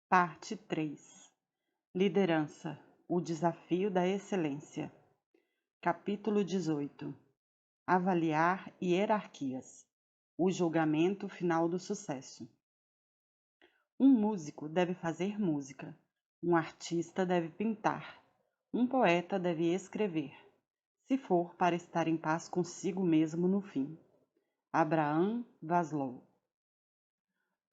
Parte 3. Liderança: o desafio da excelência. Capítulo 18. Avaliar hierarquias: o julgamento final do sucesso. Um músico deve fazer música, um artista deve pintar, um poeta deve escrever, se for para estar em paz consigo mesmo no fim. Abraham Maslow.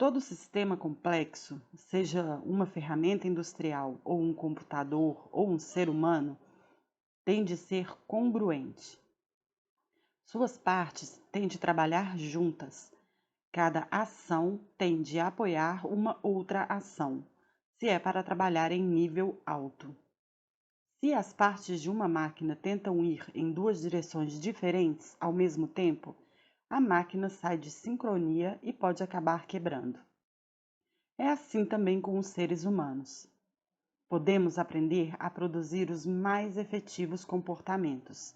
Todo sistema complexo, seja uma ferramenta industrial ou um computador ou um ser humano, tem de ser congruente. Suas partes têm de trabalhar juntas. Cada ação tem de apoiar uma outra ação, se é para trabalhar em nível alto. Se as partes de uma máquina tentam ir em duas direções diferentes ao mesmo tempo, a máquina sai de sincronia e pode acabar quebrando. É assim também com os seres humanos. Podemos aprender a produzir os mais efetivos comportamentos,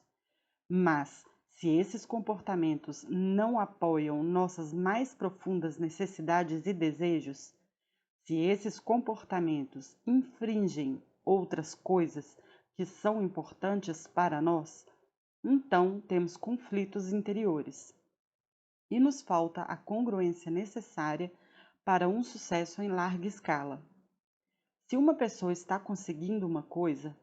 mas se esses comportamentos não apoiam nossas mais profundas necessidades e desejos, se esses comportamentos infringem outras coisas que são importantes para nós, então temos conflitos interiores e nos falta a congruência necessária para um sucesso em larga escala. Se uma pessoa está conseguindo uma coisa,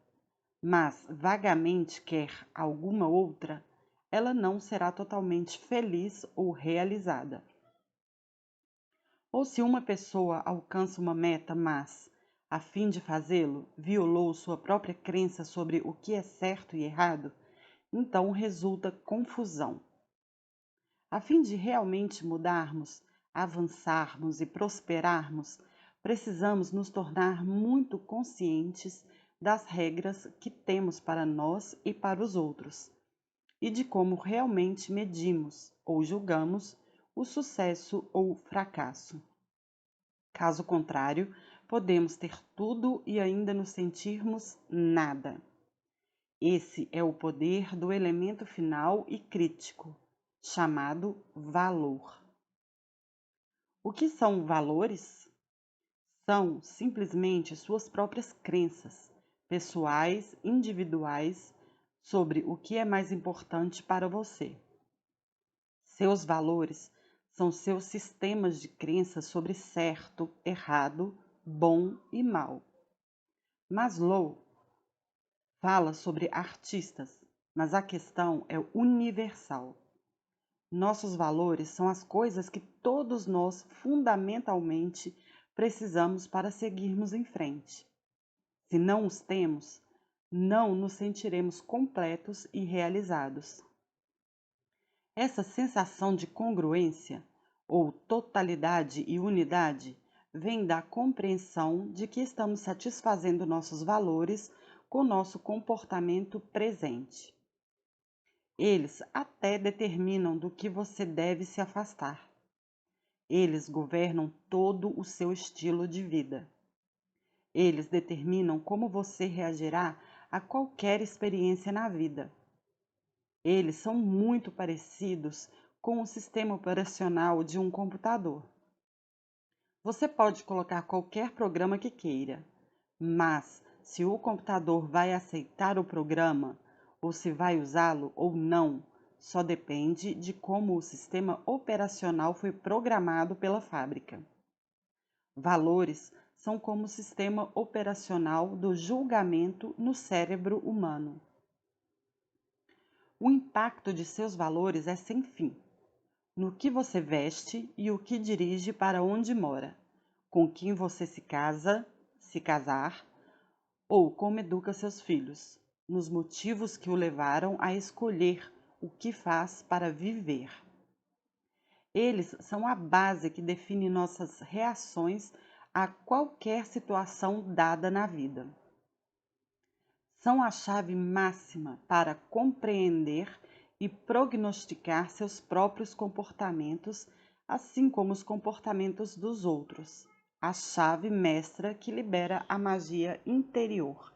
mas vagamente quer alguma outra, ela não será totalmente feliz ou realizada. Ou se uma pessoa alcança uma meta, mas, a fim de fazê-lo, violou sua própria crença sobre o que é certo e errado, então resulta confusão. A fim de realmente mudarmos, avançarmos e prosperarmos, precisamos nos tornar muito conscientes das regras que temos para nós e para os outros, e de como realmente medimos ou julgamos o sucesso ou fracasso. Caso contrário, podemos ter tudo e ainda nos sentirmos nada. Esse é o poder do elemento final e crítico, chamado valor. O que são valores? São simplesmente suas próprias crenças, pessoais, individuais, sobre o que é mais importante para você. Seus valores são seus sistemas de crenças sobre certo, errado, bom e mal. Maslow fala sobre artistas, mas a questão é universal. Nossos valores são as coisas que todos nós fundamentalmente precisamos para seguirmos em frente. Se não os temos, não nos sentiremos completos e realizados. Essa sensação de congruência, ou totalidade e unidade, vem da compreensão de que estamos satisfazendo nossos valores com nosso comportamento presente. Eles até determinam do que você deve se afastar. Eles governam todo o seu estilo de vida. Eles determinam como você reagirá a qualquer experiência na vida. Eles são muito parecidos com o sistema operacional de um computador. Você pode colocar qualquer programa que queira, mas se o computador vai aceitar o programa ou se vai usá-lo ou não, só depende de como o sistema operacional foi programado pela fábrica. Valores são como o sistema operacional do julgamento no cérebro humano. O impacto de seus valores é sem fim, no que você veste e o que dirige para onde mora, com quem você se casa, se casar, ou como educa seus filhos, nos motivos que o levaram a escolher o que faz para viver. Eles são a base que define nossas reações a qualquer situação dada na vida. São a chave máxima para compreender e prognosticar seus próprios comportamentos, assim como os comportamentos dos outros. A chave mestra que libera a magia interior.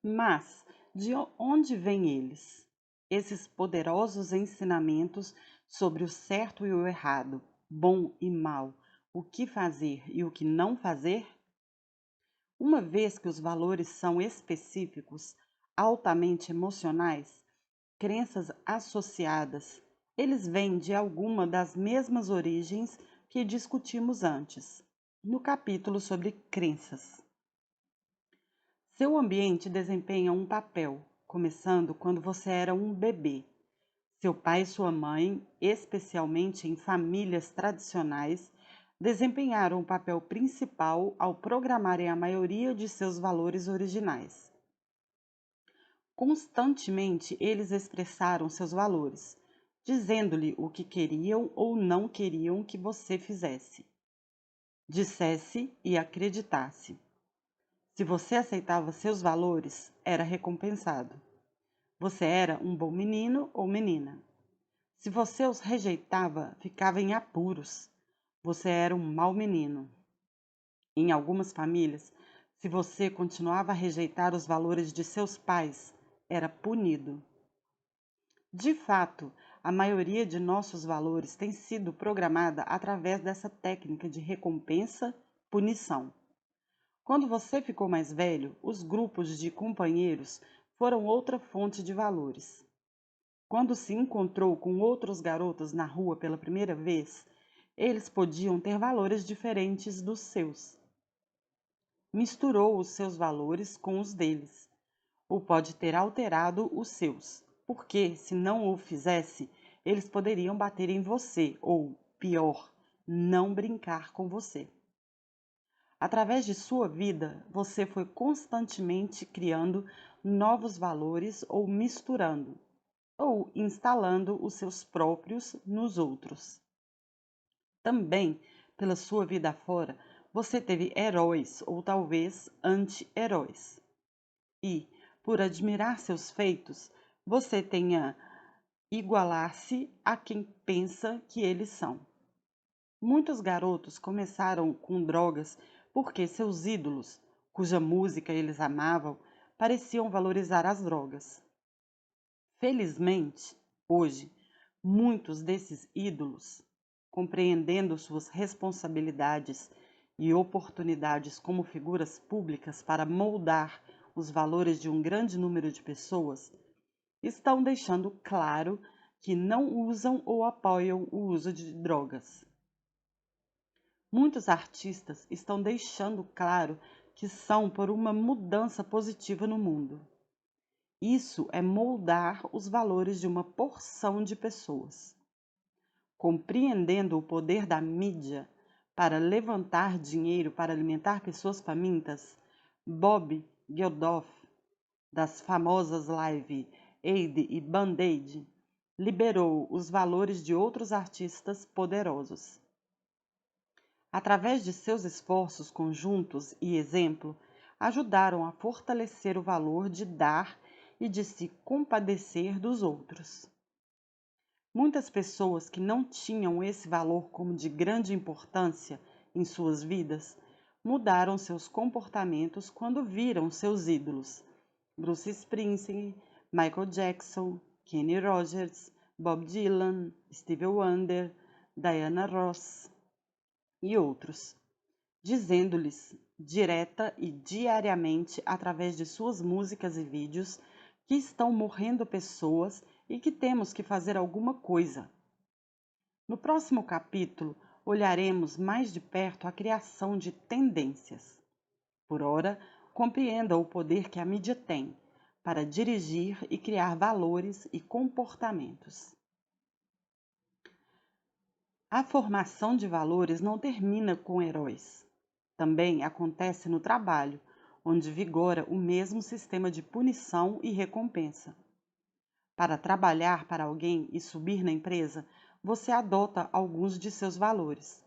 Mas de onde vêm eles? Esses poderosos ensinamentos sobre o certo e o errado, bom e mal, o que fazer e o que não fazer? Uma vez que os valores são específicos, altamente emocionais, crenças associadas, eles vêm de alguma das mesmas origens que discutimos antes, no capítulo sobre crenças. Seu ambiente desempenha um papel, começando quando você era um bebê. Seu pai e sua mãe, especialmente em famílias tradicionais, desempenharam um papel principal ao programarem a maioria de seus valores originais. Constantemente eles expressaram seus valores, dizendo-lhe o que queriam ou não queriam que você fizesse, dissesse e acreditasse. Se você aceitava seus valores, era recompensado. Você era um bom menino ou menina. Se você os rejeitava, ficava em apuros. Você era um mau menino. Em algumas famílias, se você continuava a rejeitar os valores de seus pais, era punido. De fato, a maioria de nossos valores tem sido programada através dessa técnica de recompensa-punição. Quando você ficou mais velho, os grupos de companheiros foram outra fonte de valores. Quando se encontrou com outros garotos na rua pela primeira vez, eles podiam ter valores diferentes dos seus. Misturou os seus valores com os deles, ou pode ter alterado os seus, porque, se não o fizesse, eles poderiam bater em você, ou, pior, não brincar com você. Através de sua vida, você foi constantemente criando novos valores ou misturando, ou instalando os seus próprios nos outros. Também, pela sua vida afora, você teve heróis ou talvez anti-heróis. E, por admirar seus feitos, você tenha igualar-se a quem pensa que eles são. Muitos garotos começaram com drogas porque seus ídolos, cuja música eles amavam, pareciam valorizar as drogas. Felizmente, hoje, muitos desses ídolos, compreendendo suas responsabilidades e oportunidades como figuras públicas para moldar os valores de um grande número de pessoas, estão deixando claro que não usam ou apoiam o uso de drogas. Muitos artistas estão deixando claro que são por uma mudança positiva no mundo. Isso é moldar os valores de uma porção de pessoas. Compreendendo o poder da mídia para levantar dinheiro para alimentar pessoas famintas, Bob Geldof, das famosas live Aid e Band-Aid, liberou os valores de outros artistas poderosos. Através de seus esforços conjuntos e exemplo, ajudaram a fortalecer o valor de dar e de se compadecer dos outros. Muitas pessoas que não tinham esse valor como de grande importância em suas vidas, mudaram seus comportamentos quando viram seus ídolos, Bruce Springsteen, Michael Jackson, Kenny Rogers, Bob Dylan, Stevie Wonder, Diana Ross e outros, dizendo-lhes direta e diariamente através de suas músicas e vídeos que estão morrendo pessoas e que temos que fazer alguma coisa. No próximo capítulo, olharemos mais de perto a criação de tendências. Por ora, compreenda o poder que a mídia tem para dirigir e criar valores e comportamentos. A formação de valores não termina com heróis. Também acontece no trabalho, onde vigora o mesmo sistema de punição e recompensa. Para trabalhar para alguém e subir na empresa, você adota alguns de seus valores.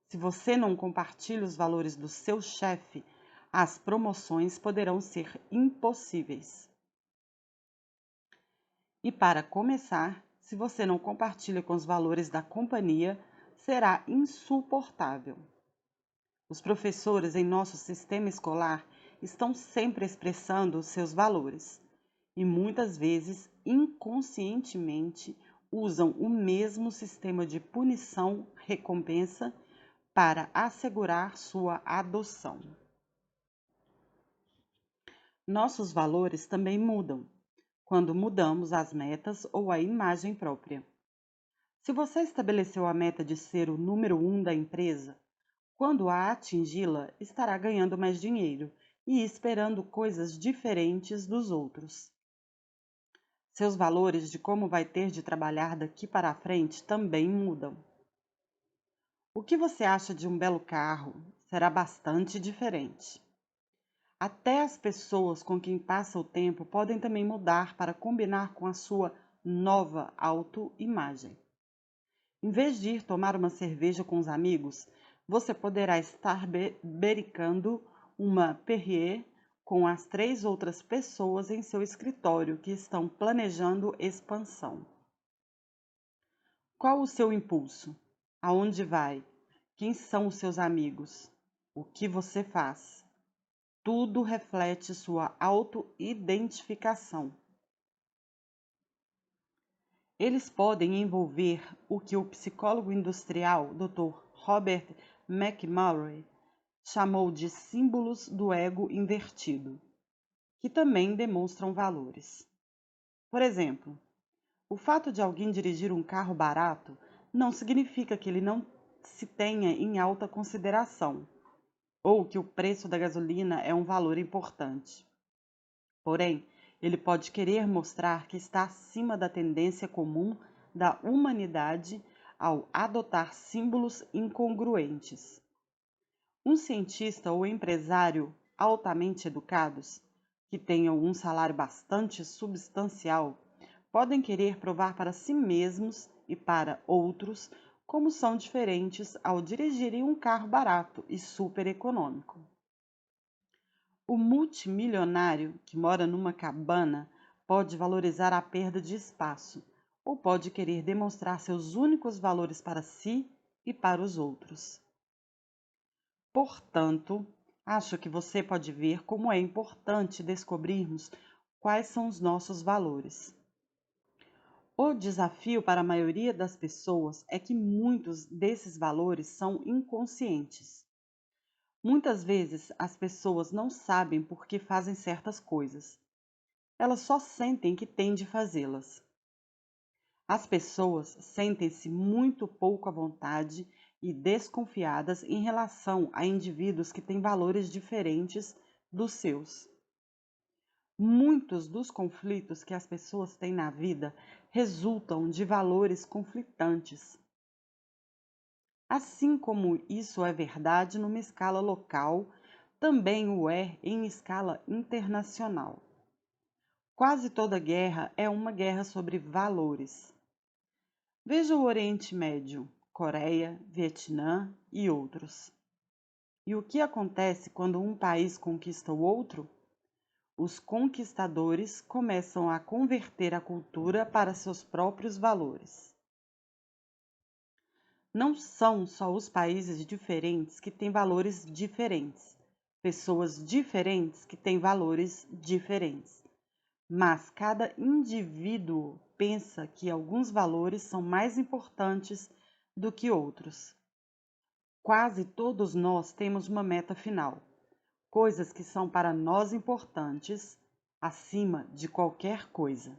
Se você não compartilha os valores do seu chefe, as promoções poderão ser impossíveis. E para começar, se você não compartilha com os valores da companhia, será insuportável. Os professores em nosso sistema escolar estão sempre expressando os seus valores e muitas vezes, inconscientemente, usam o mesmo sistema de punição-recompensa para assegurar sua adoção. Nossos valores também mudam quando mudamos as metas ou a imagem própria. Se você estabeleceu a meta de ser o número 1 da empresa, quando a atingi-la, estará ganhando mais dinheiro e esperando coisas diferentes dos outros. Seus valores de como vai ter de trabalhar daqui para frente também mudam. O que você acha de um belo carro será bastante diferente. Até as pessoas com quem passa o tempo podem também mudar para combinar com a sua nova autoimagem. Em vez de ir tomar uma cerveja com os amigos, você poderá estar bebericando uma Perrier com as 3 outras pessoas em seu escritório que estão planejando expansão. Qual o seu impulso? Aonde vai? Quem são os seus amigos? O que você faz? Tudo reflete sua autoidentificação. Eles podem envolver o que o psicólogo industrial Dr. Robert McMurray chamou de símbolos do ego invertido, que também demonstram valores. Por exemplo, o fato de alguém dirigir um carro barato não significa que ele não se tenha em alta consideração, ou que o preço da gasolina é um valor importante. Porém, ele pode querer mostrar que está acima da tendência comum da humanidade ao adotar símbolos incongruentes. Um cientista ou empresário altamente educados, que tenham um salário bastante substancial, podem querer provar para si mesmos e para outros como são diferentes ao dirigirem um carro barato e super econômico. O multimilionário que mora numa cabana pode valorizar a perda de espaço ou pode querer demonstrar seus únicos valores para si e para os outros. Portanto, acho que você pode ver como é importante descobrirmos quais são os nossos valores. O desafio para a maioria das pessoas é que muitos desses valores são inconscientes. Muitas vezes as pessoas não sabem por que fazem certas coisas. Elas só sentem que têm de fazê-las. As pessoas sentem-se muito pouco à vontade e desconfiadas em relação a indivíduos que têm valores diferentes dos seus. Muitos dos conflitos que as pessoas têm na vida resultam de valores conflitantes. Assim como isso é verdade numa escala local, também o é em escala internacional. Quase toda guerra é uma guerra sobre valores. Veja o Oriente Médio, Coreia, Vietnã e outros. E o que acontece quando um país conquista o outro? Os conquistadores começam a converter a cultura para seus próprios valores. Não são só os países diferentes que têm valores diferentes, pessoas diferentes que têm valores diferentes. Mas cada indivíduo pensa que alguns valores são mais importantes do que outros. Quase todos nós temos uma meta final, coisas que são para nós importantes acima de qualquer coisa.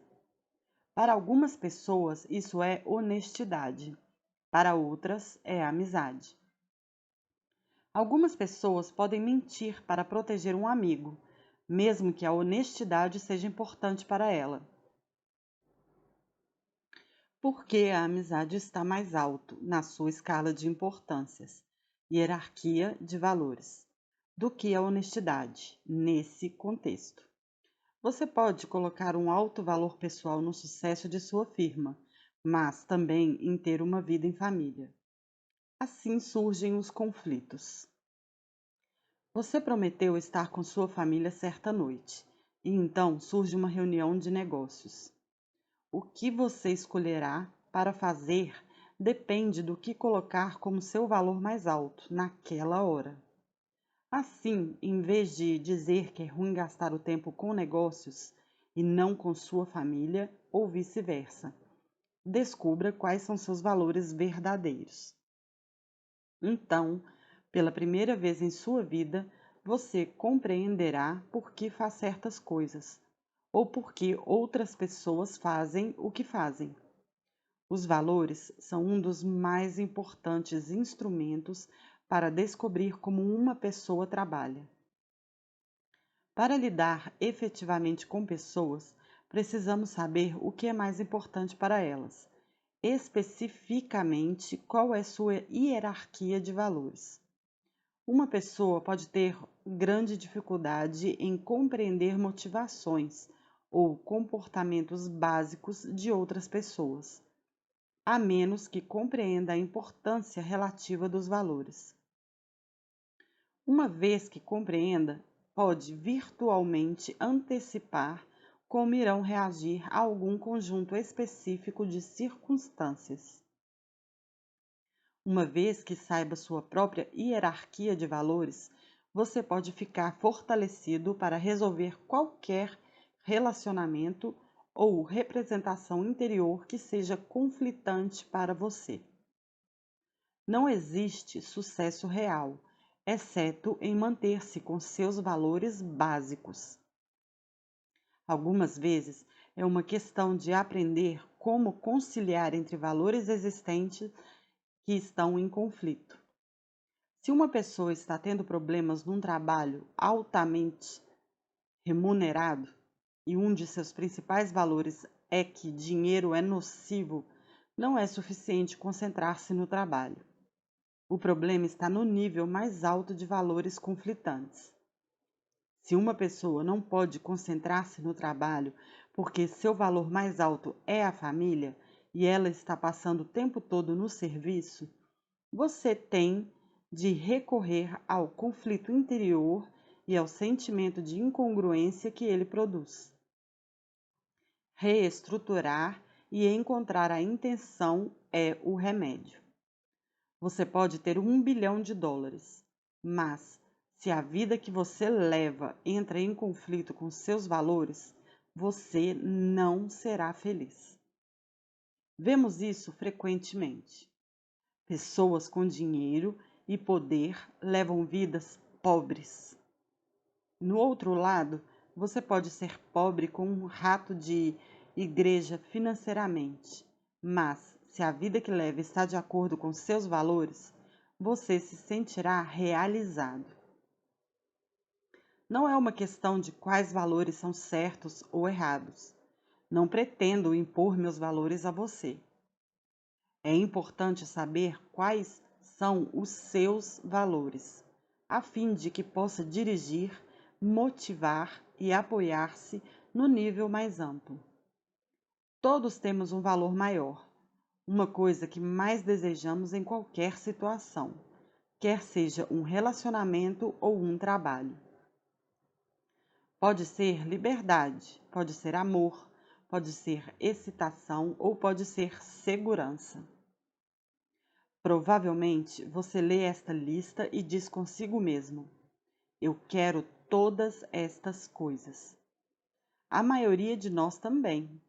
Para algumas pessoas, isso é honestidade, para outras, é amizade. Algumas pessoas podem mentir para proteger um amigo, mesmo que a honestidade seja importante para ela. Porque a amizade está mais alto na sua escala de importâncias, hierarquia de valores, do que a honestidade nesse contexto. Você pode colocar um alto valor pessoal no sucesso de sua firma, mas também em ter uma vida em família. Assim surgem os conflitos. Você prometeu estar com sua família certa noite, e então surge uma reunião de negócios. O que você escolherá para fazer depende do que colocar como seu valor mais alto naquela hora. Assim, em vez de dizer que é ruim gastar o tempo com negócios e não com sua família, ou vice-versa, descubra quais são seus valores verdadeiros. Então, pela primeira vez em sua vida, você compreenderá por que faz certas coisas, ou por que outras pessoas fazem o que fazem. Os valores são um dos mais importantes instrumentos para descobrir como uma pessoa trabalha. Para lidar efetivamente com pessoas, precisamos saber o que é mais importante para elas, especificamente qual é sua hierarquia de valores. Uma pessoa pode ter grande dificuldade em compreender motivações ou comportamentos básicos de outras pessoas, a menos que compreenda a importância relativa dos valores. Uma vez que compreenda, pode virtualmente antecipar como irão reagir a algum conjunto específico de circunstâncias. Uma vez que saiba sua própria hierarquia de valores, você pode ficar fortalecido para resolver qualquer relacionamento ou representação interior que seja conflitante para você. Não existe sucesso real, exceto em manter-se com seus valores básicos. Algumas vezes é uma questão de aprender como conciliar entre valores existentes que estão em conflito. Se uma pessoa está tendo problemas num trabalho altamente remunerado e um de seus principais valores é que dinheiro é nocivo, não é suficiente concentrar-se no trabalho. O problema está no nível mais alto de valores conflitantes. Se uma pessoa não pode concentrar-se no trabalho porque seu valor mais alto é a família e ela está passando o tempo todo no serviço, você tem de recorrer ao conflito interior e ao sentimento de incongruência que ele produz. Reestruturar e encontrar a intenção é o remédio. Você pode ter $1 bilhão, mas se a vida que você leva entra em conflito com seus valores, você não será feliz. Vemos isso frequentemente. Pessoas com dinheiro e poder levam vidas pobres. No outro lado, você pode ser pobre como um rato de igreja financeiramente, mas se a vida que leva está de acordo com seus valores, você se sentirá realizado. Não é uma questão de quais valores são certos ou errados. Não pretendo impor meus valores a você. É importante saber quais são os seus valores, a fim de que possa dirigir, motivar e apoiar-se no nível mais amplo. Todos temos um valor maior, uma coisa que mais desejamos em qualquer situação, quer seja um relacionamento ou um trabalho. Pode ser liberdade, pode ser amor, pode ser excitação ou pode ser segurança. Provavelmente você lê esta lista e diz consigo mesmo: eu quero todas estas coisas. A maioria de nós também,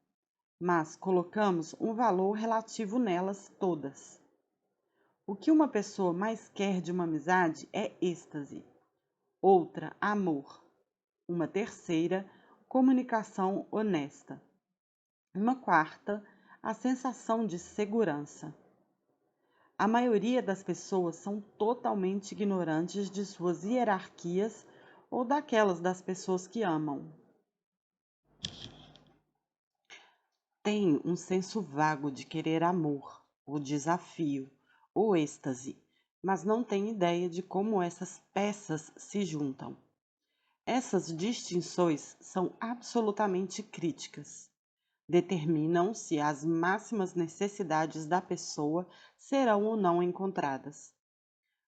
mas colocamos um valor relativo nelas todas. O que uma pessoa mais quer de uma amizade é êxtase, outra, amor, uma terceira, comunicação honesta, uma quarta, a sensação de segurança. A maioria das pessoas são totalmente ignorantes de suas hierarquias ou daquelas das pessoas que amam. Têm um senso vago de querer amor, ou desafio, ou êxtase, mas não têm ideia de como essas peças se juntam. Essas distinções são absolutamente críticas. Determinam se as máximas necessidades da pessoa serão ou não encontradas.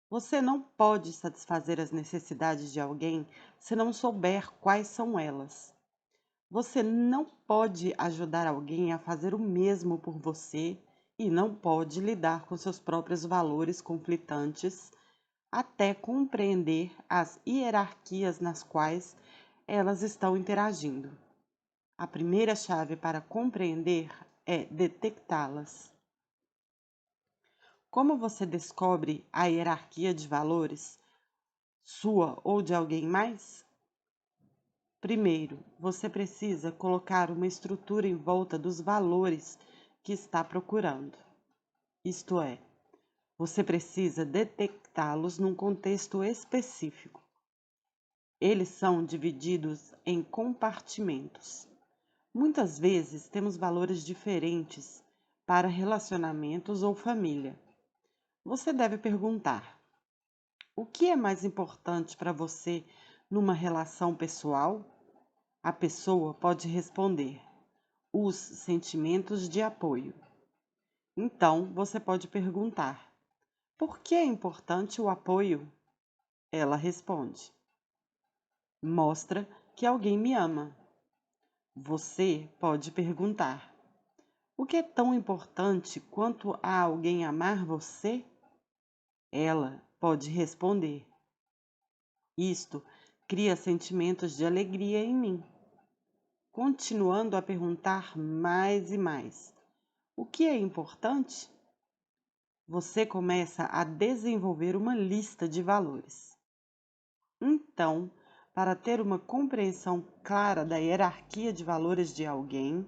Você não pode satisfazer as necessidades de alguém se não souber quais são elas. Você não pode ajudar alguém a fazer o mesmo por você e não pode lidar com seus próprios valores conflitantes até compreender as hierarquias nas quais elas estão interagindo. A primeira chave para compreender é detectá-las. Como você descobre a hierarquia de valores, sua ou de alguém mais? Primeiro, você precisa colocar uma estrutura em volta dos valores que está procurando. Isto é, você precisa detectá-los num contexto específico. Eles são divididos em compartimentos. Muitas vezes temos valores diferentes para relacionamentos ou família. Você deve perguntar: o que é mais importante para você numa relação pessoal? A pessoa pode responder: os sentimentos de apoio. Então, você pode perguntar: por que é importante o apoio? Ela responde: mostra que alguém me ama. Você pode perguntar: o que é tão importante quanto a alguém amar você? Ela pode responder: isto cria sentimentos de alegria em mim. Continuando a perguntar mais e mais: o que é importante? Você começa a desenvolver uma lista de valores. Então, para ter uma compreensão clara da hierarquia de valores de alguém,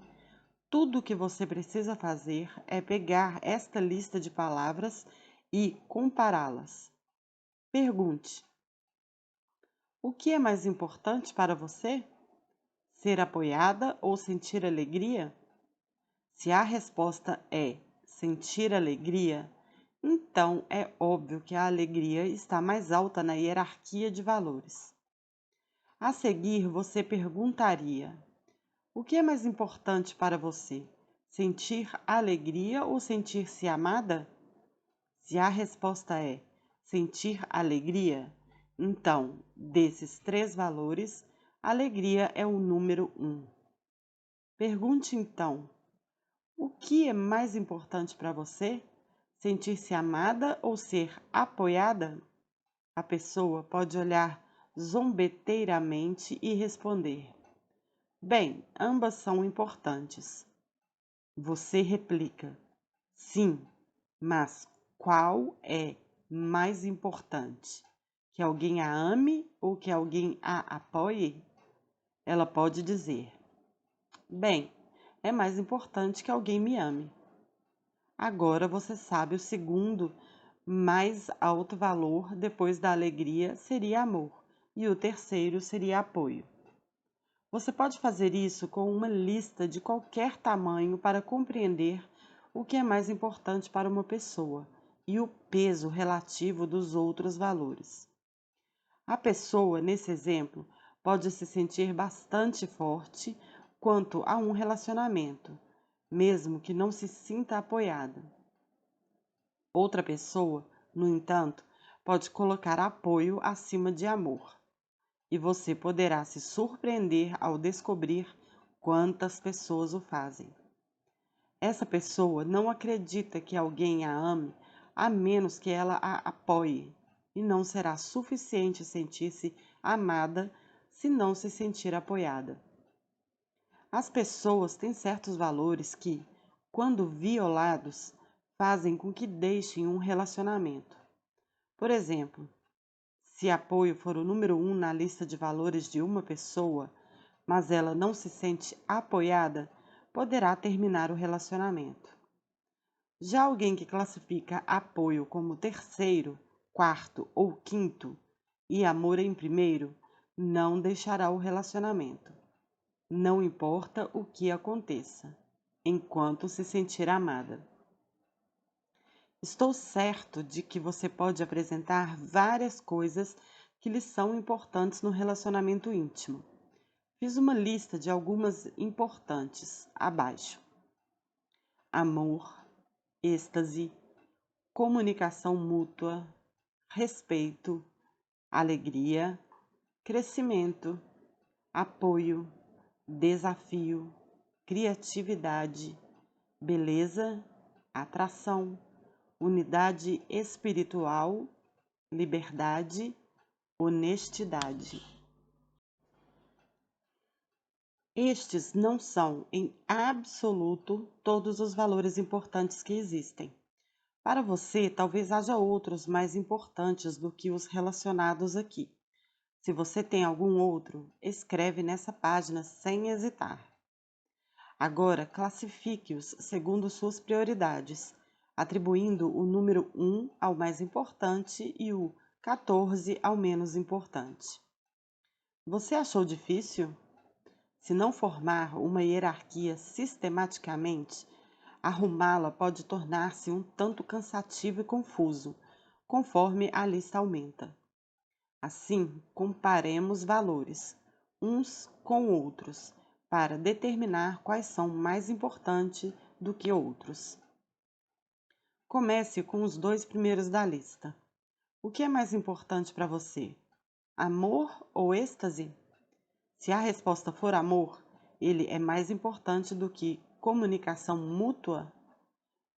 tudo o que você precisa fazer é pegar esta lista de palavras e compará-las. Pergunte: o que é mais importante para você? Ser apoiada ou sentir alegria? Se a resposta é sentir alegria, então é óbvio que a alegria está mais alta na hierarquia de valores. A seguir, você perguntaria: o que é mais importante para você? Sentir alegria ou sentir-se amada? Se a resposta é sentir alegria, então, desses três valores, alegria é o número 1. Pergunte então: o que é mais importante para você? Sentir-se amada ou ser apoiada? A pessoa pode olhar zombeteiramente e responder: bem, ambas são importantes. Você replica: sim, mas qual é mais importante? Que alguém a ame ou que alguém a apoie? Ela pode dizer: bem, é mais importante que alguém me ame. Agora você sabe o segundo mais alto valor depois da alegria seria amor, e o terceiro seria apoio. Você pode fazer isso com uma lista de qualquer tamanho para compreender o que é mais importante para uma pessoa e o peso relativo dos outros valores. A pessoa, nesse exemplo, pode se sentir bastante forte quanto a um relacionamento, mesmo que não se sinta apoiada. Outra pessoa, no entanto, pode colocar apoio acima de amor, e você poderá se surpreender ao descobrir quantas pessoas o fazem. Essa pessoa não acredita que alguém a ame a menos que ela a apoie, e não será suficiente sentir-se amada se não se sentir apoiada. As pessoas têm certos valores que, quando violados, fazem com que deixem um relacionamento. Por exemplo, se apoio for o número 1 na lista de valores de uma pessoa, mas ela não se sente apoiada, poderá terminar o relacionamento. Já alguém que classifica apoio como terceiro, quarto ou quinto e amor em primeiro, não deixará o relacionamento. Não importa o que aconteça, enquanto se sentir amada. Estou certo de que você pode apresentar várias coisas que lhe são importantes no relacionamento íntimo. Fiz uma lista de algumas importantes abaixo: amor, êxtase, comunicação mútua, respeito, alegria, crescimento, apoio, desafio, criatividade, beleza, atração, unidade espiritual, liberdade, honestidade. Estes não são, em absoluto, todos os valores importantes que existem. Para você, talvez haja outros mais importantes do que os relacionados aqui. Se você tem algum outro, escreve nessa página sem hesitar. Agora, classifique-os segundo suas prioridades, atribuindo o número 1 ao mais importante e o 14 ao menos importante. Você achou difícil? Se não formar uma hierarquia sistematicamente, arrumá-la pode tornar-se um tanto cansativo e confuso, conforme a lista aumenta. Assim, comparemos valores, uns com outros, para determinar quais são mais importantes do que outros. Comece com os 2 primeiros da lista. O que é mais importante para você? Amor ou êxtase? Se a resposta for amor, ele é mais importante do que comunicação mútua.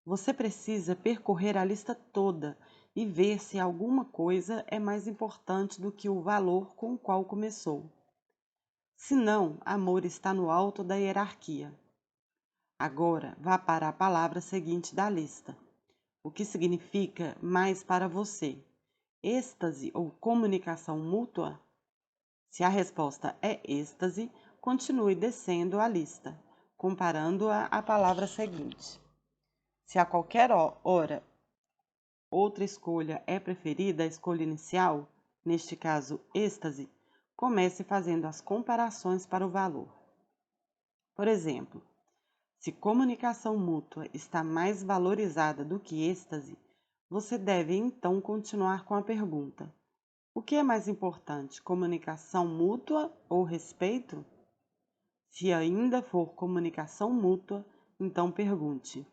Você precisa percorrer a lista toda e ver se alguma coisa é mais importante do que o valor com o qual começou. Se não, amor está no alto da hierarquia. Agora, vá para a palavra seguinte da lista. O que significa mais para você? Êxtase ou comunicação mútua? Se a resposta é êxtase, continue descendo a lista, comparando-a à palavra seguinte. Se a qualquer hora outra escolha é preferida à escolha inicial, neste caso êxtase, comece fazendo as comparações para o valor. Por exemplo, se comunicação mútua está mais valorizada do que êxtase, você deve então continuar com a pergunta: o que é mais importante, comunicação mútua ou respeito? Se ainda for comunicação mútua, então pergunte: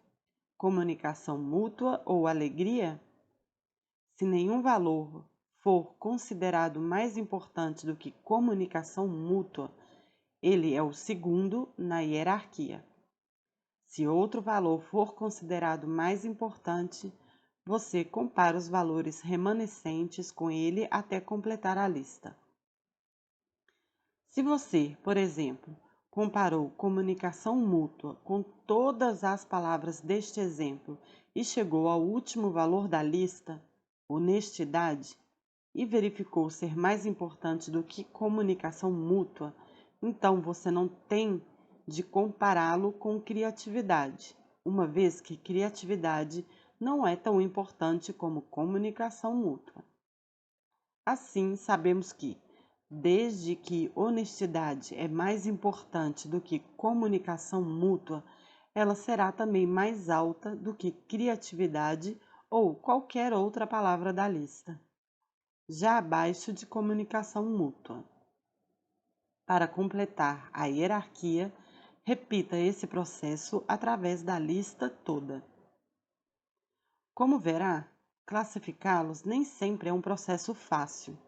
comunicação mútua ou alegria? Se nenhum valor for considerado mais importante do que comunicação mútua, ele é o segundo na hierarquia. Se outro valor for considerado mais importante, você compara os valores remanescentes com ele até completar a lista. Se você, por exemplo, comparou comunicação mútua com todas as palavras deste exemplo e chegou ao último valor da lista, honestidade, e verificou ser mais importante do que comunicação mútua, então você não tem de compará-lo com criatividade, uma vez que criatividade não é tão importante como comunicação mútua. Assim, sabemos que, desde que honestidade é mais importante do que comunicação mútua, ela será também mais alta do que criatividade ou qualquer outra palavra da lista, já abaixo de comunicação mútua. Para completar a hierarquia, repita esse processo através da lista toda. Como verá, classificá-los nem sempre é um processo fácil.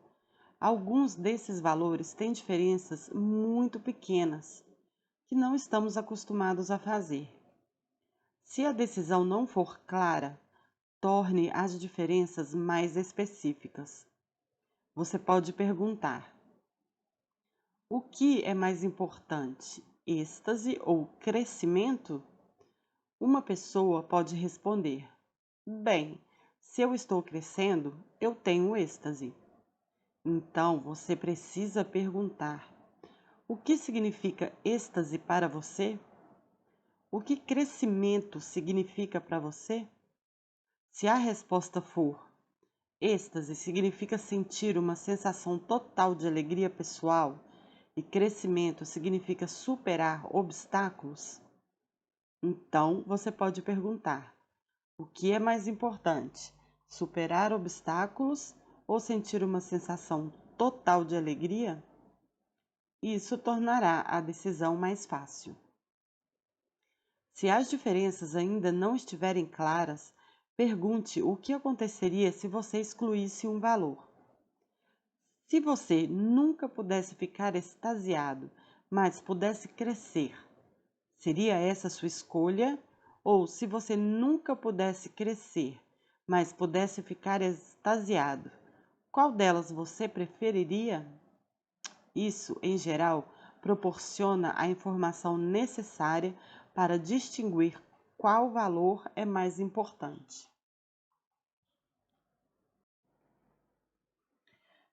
Alguns desses valores têm diferenças muito pequenas, que não estamos acostumados a fazer. Se a decisão não for clara, torne as diferenças mais específicas. Você pode perguntar: o que é mais importante, êxtase ou crescimento? Uma pessoa pode responder: bem, se eu estou crescendo, eu tenho êxtase. Então você precisa perguntar: o que significa êxtase para você? O que crescimento significa para você? Se a resposta for êxtase significa sentir uma sensação total de alegria pessoal e crescimento significa superar obstáculos, então você pode perguntar: o que é mais importante, superar obstáculos ou sentir uma sensação total de alegria? Isso tornará a decisão mais fácil. Se as diferenças ainda não estiverem claras, pergunte o que aconteceria se você excluísse um valor. Se você nunca pudesse ficar extasiado, mas pudesse crescer, seria essa sua escolha? Ou se você nunca pudesse crescer, mas pudesse ficar extasiado, qual delas você preferiria? Isso, em geral, proporciona a informação necessária para distinguir qual valor é mais importante.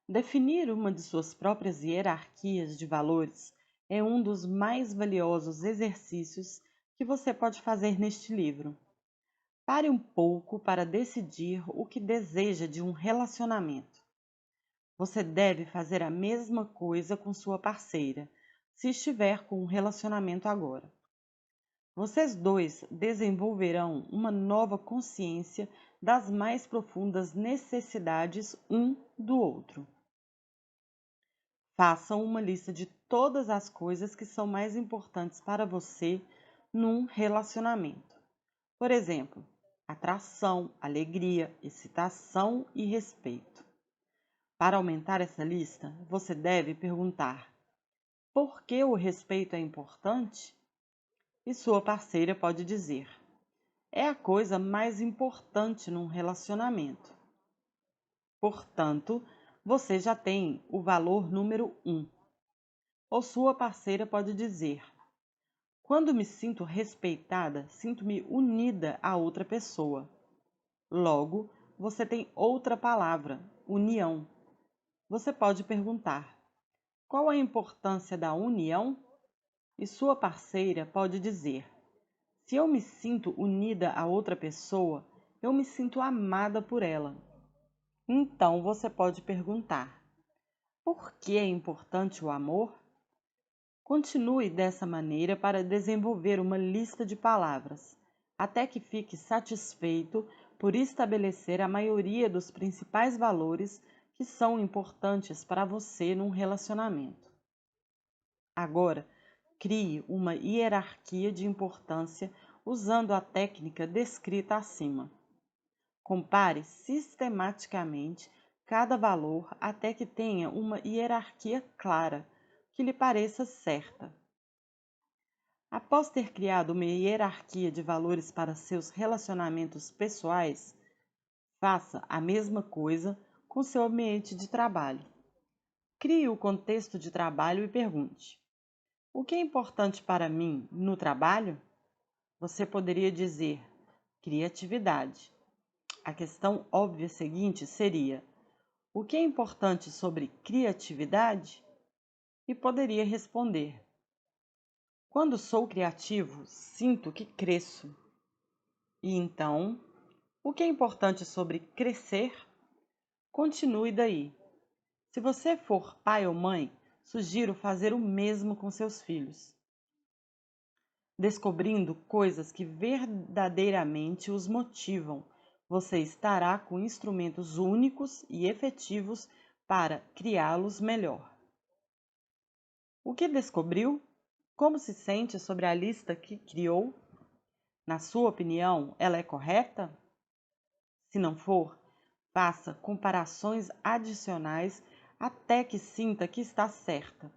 Definir uma de suas próprias hierarquias de valores é um dos mais valiosos exercícios que você pode fazer neste livro. Pare um pouco para decidir o que deseja de um relacionamento. Você deve fazer a mesma coisa com sua parceira, se estiver com um relacionamento agora. Vocês dois desenvolverão uma nova consciência das mais profundas necessidades um do outro. Façam uma lista de todas as coisas que são mais importantes para você num relacionamento. Por exemplo, atração, alegria, excitação e respeito. Para aumentar essa lista, você deve perguntar: por que o respeito é importante? E sua parceira pode dizer: é a coisa mais importante num relacionamento. Portanto, você já tem o valor número 1. Ou sua parceira pode dizer: quando me sinto respeitada, sinto-me unida a outra pessoa. Logo, você tem outra palavra, união. Você pode perguntar: qual a importância da união? E sua parceira pode dizer: se eu me sinto unida a outra pessoa, eu me sinto amada por ela. Então você pode perguntar: por que é importante o amor? Continue dessa maneira para desenvolver uma lista de palavras, até que fique satisfeito por estabelecer a maioria dos principais valores que são importantes para você num relacionamento. Agora, crie uma hierarquia de importância usando a técnica descrita acima. Compare sistematicamente cada valor até que tenha uma hierarquia clara, que lhe pareça certa. Após ter criado uma hierarquia de valores para seus relacionamentos pessoais, faça a mesma coisa com seu ambiente de trabalho. Crie o contexto de trabalho e pergunte: o que é importante para mim no trabalho? Você poderia dizer: criatividade. A questão óbvia seguinte seria: o que é importante sobre criatividade? E poderia responder: quando sou criativo, sinto que cresço. E então, o que é importante sobre crescer? Continue daí. Se você for pai ou mãe, sugiro fazer o mesmo com seus filhos, descobrindo coisas que verdadeiramente os motivam. Você estará com instrumentos únicos e efetivos para criá-los melhor. O que descobriu? Como se sente sobre a lista que criou? Na sua opinião, ela é correta? Se não for, faça comparações adicionais até que sinta que está certa.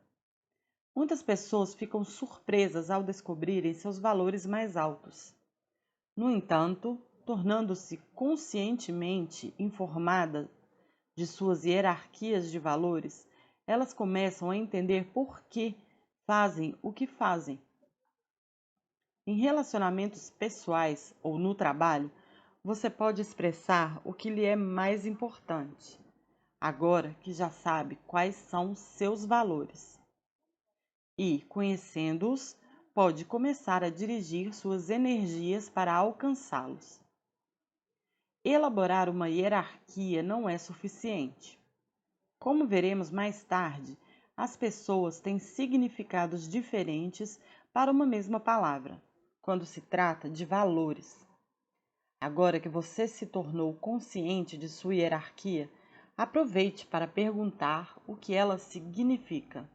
Muitas pessoas ficam surpresas ao descobrirem seus valores mais altos. No entanto, tornando-se conscientemente informadas de suas hierarquias de valores, elas começam a entender por que fazem o que fazem. Em relacionamentos pessoais ou no trabalho, você pode expressar o que lhe é mais importante, agora que já sabe quais são seus valores. E, conhecendo-os, pode começar a dirigir suas energias para alcançá-los. Elaborar uma hierarquia não é suficiente. Como veremos mais tarde, as pessoas têm significados diferentes para uma mesma palavra, quando se trata de valores. Agora que você se tornou consciente de sua hierarquia, aproveite para perguntar o que ela significa.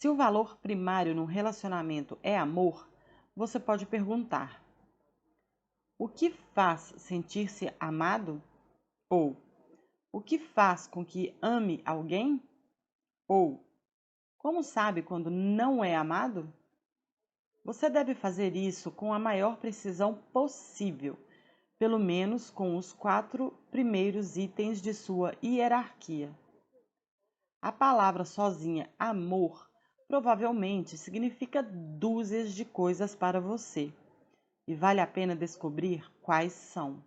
Se o valor primário num relacionamento é amor, você pode perguntar: o que faz sentir-se amado? Ou o que faz com que ame alguém? Ou como sabe quando não é amado? Você deve fazer isso com a maior precisão possível, pelo menos com os 4 primeiros itens de sua hierarquia. A palavra sozinha, amor, provavelmente significa dúzias de coisas para você, e vale a pena descobrir quais são.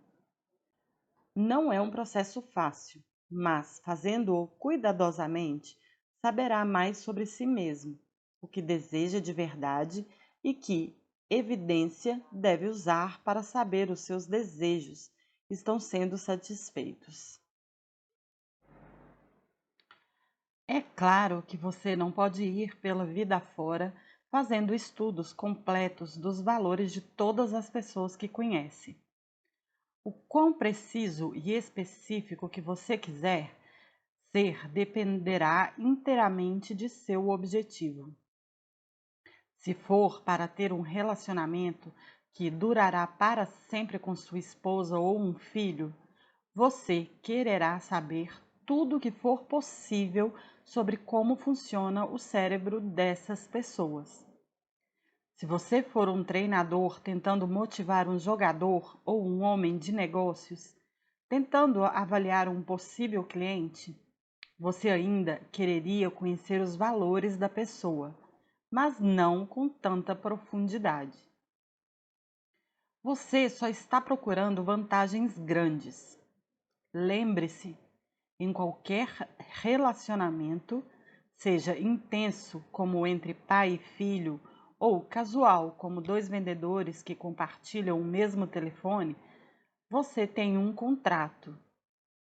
Não é um processo fácil, mas fazendo-o cuidadosamente, saberá mais sobre si mesmo, o que deseja de verdade e que evidência deve usar para saber os seus desejos estão sendo satisfeitos. É claro que você não pode ir pela vida afora fazendo estudos completos dos valores de todas as pessoas que conhece. O quão preciso e específico que você quiser ser dependerá inteiramente de seu objetivo. Se for para ter um relacionamento que durará para sempre com sua esposa ou um filho, você quererá saber tudo o que for possível sobre como funciona o cérebro dessas pessoas. Se você for um treinador tentando motivar um jogador ou um homem de negócios, tentando avaliar um possível cliente, você ainda quereria conhecer os valores da pessoa, mas não com tanta profundidade. Você só está procurando vantagens grandes. Lembre-se, em qualquer relacionamento, seja intenso como entre pai e filho, ou casual como dois vendedores que compartilham o mesmo telefone, você tem um contrato,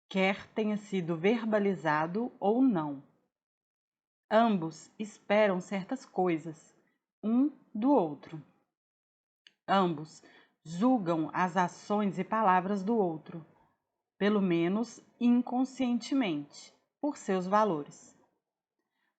quer tenha sido verbalizado ou não. Ambos esperam certas coisas, um do outro. Ambos julgam as ações e palavras do outro, pelo menos inconscientemente, por seus valores.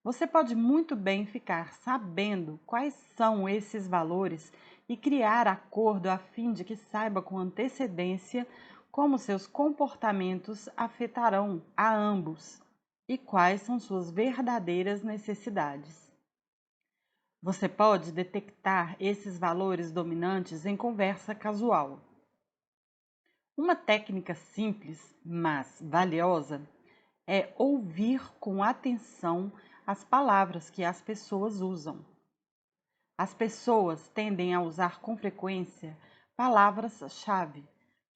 Você pode muito bem ficar sabendo quais são esses valores e criar acordo a fim de que saiba com antecedência como seus comportamentos afetarão a ambos e quais são suas verdadeiras necessidades. Você pode detectar esses valores dominantes em conversa casual. Uma técnica simples, mas valiosa, é ouvir com atenção as palavras que as pessoas usam. As pessoas tendem a usar com frequência palavras-chave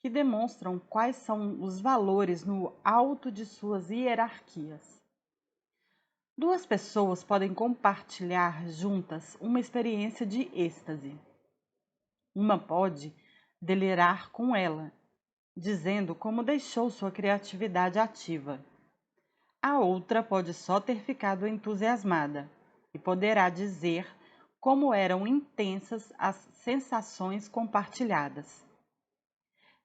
que demonstram quais são os valores no alto de suas hierarquias. Duas pessoas podem compartilhar juntas uma experiência de êxtase. Uma pode delirar com ela, dizendo como deixou sua criatividade ativa. A outra pode só ter ficado entusiasmada e poderá dizer como eram intensas as sensações compartilhadas.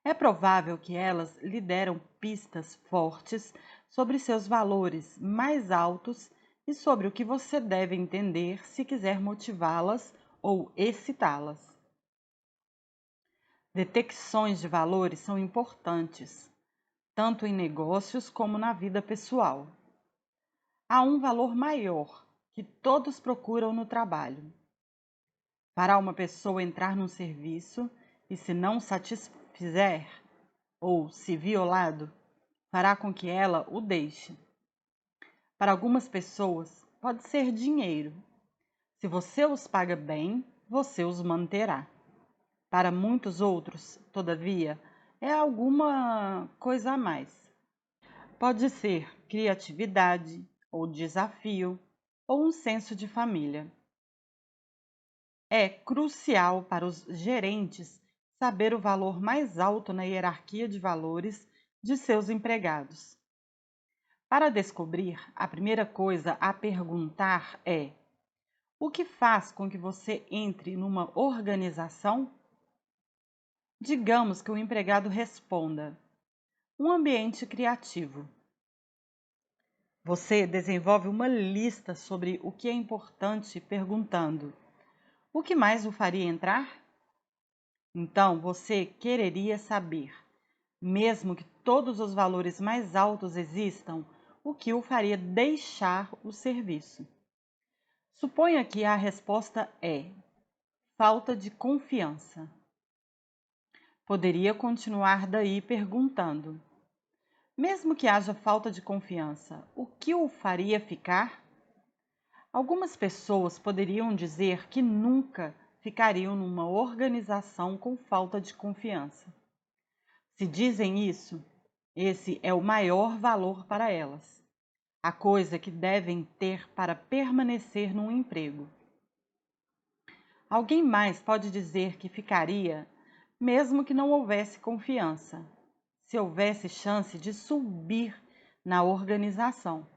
É provável que elas lhe deram pistas fortes sobre seus valores mais altos e sobre o que você deve entender se quiser motivá-las ou excitá-las. Detecções de valores são importantes, tanto em negócios como na vida pessoal. Há um valor maior que todos procuram no trabalho. Para uma pessoa entrar num serviço e se não satisfizer ou se violado, fará com que ela o deixe. Para algumas pessoas, pode ser dinheiro. Se você os paga bem, você os manterá. Para muitos outros, todavia, é alguma coisa a mais. Pode ser criatividade, ou desafio, ou um senso de família. É crucial para os gerentes saber o valor mais alto na hierarquia de valores de seus empregados. Para descobrir, a primeira coisa a perguntar é: o que faz com que você entre numa organização? Digamos que o empregado responda: um ambiente criativo. Você desenvolve uma lista sobre o que é importante, perguntando: o que mais o faria entrar? Então você quereria saber, mesmo que todos os valores mais altos existam, o que o faria deixar o serviço. Suponha que a resposta é falta de confiança. Poderia continuar daí perguntando: mesmo que haja falta de confiança, o que o faria ficar? Algumas pessoas poderiam dizer que nunca ficariam numa organização com falta de confiança. Se dizem isso, Esse é o maior valor para elas, a coisa que devem ter para permanecer num emprego. Alguém mais pode dizer que ficaria, mesmo que não houvesse confiança, se houvesse chance de subir na organização.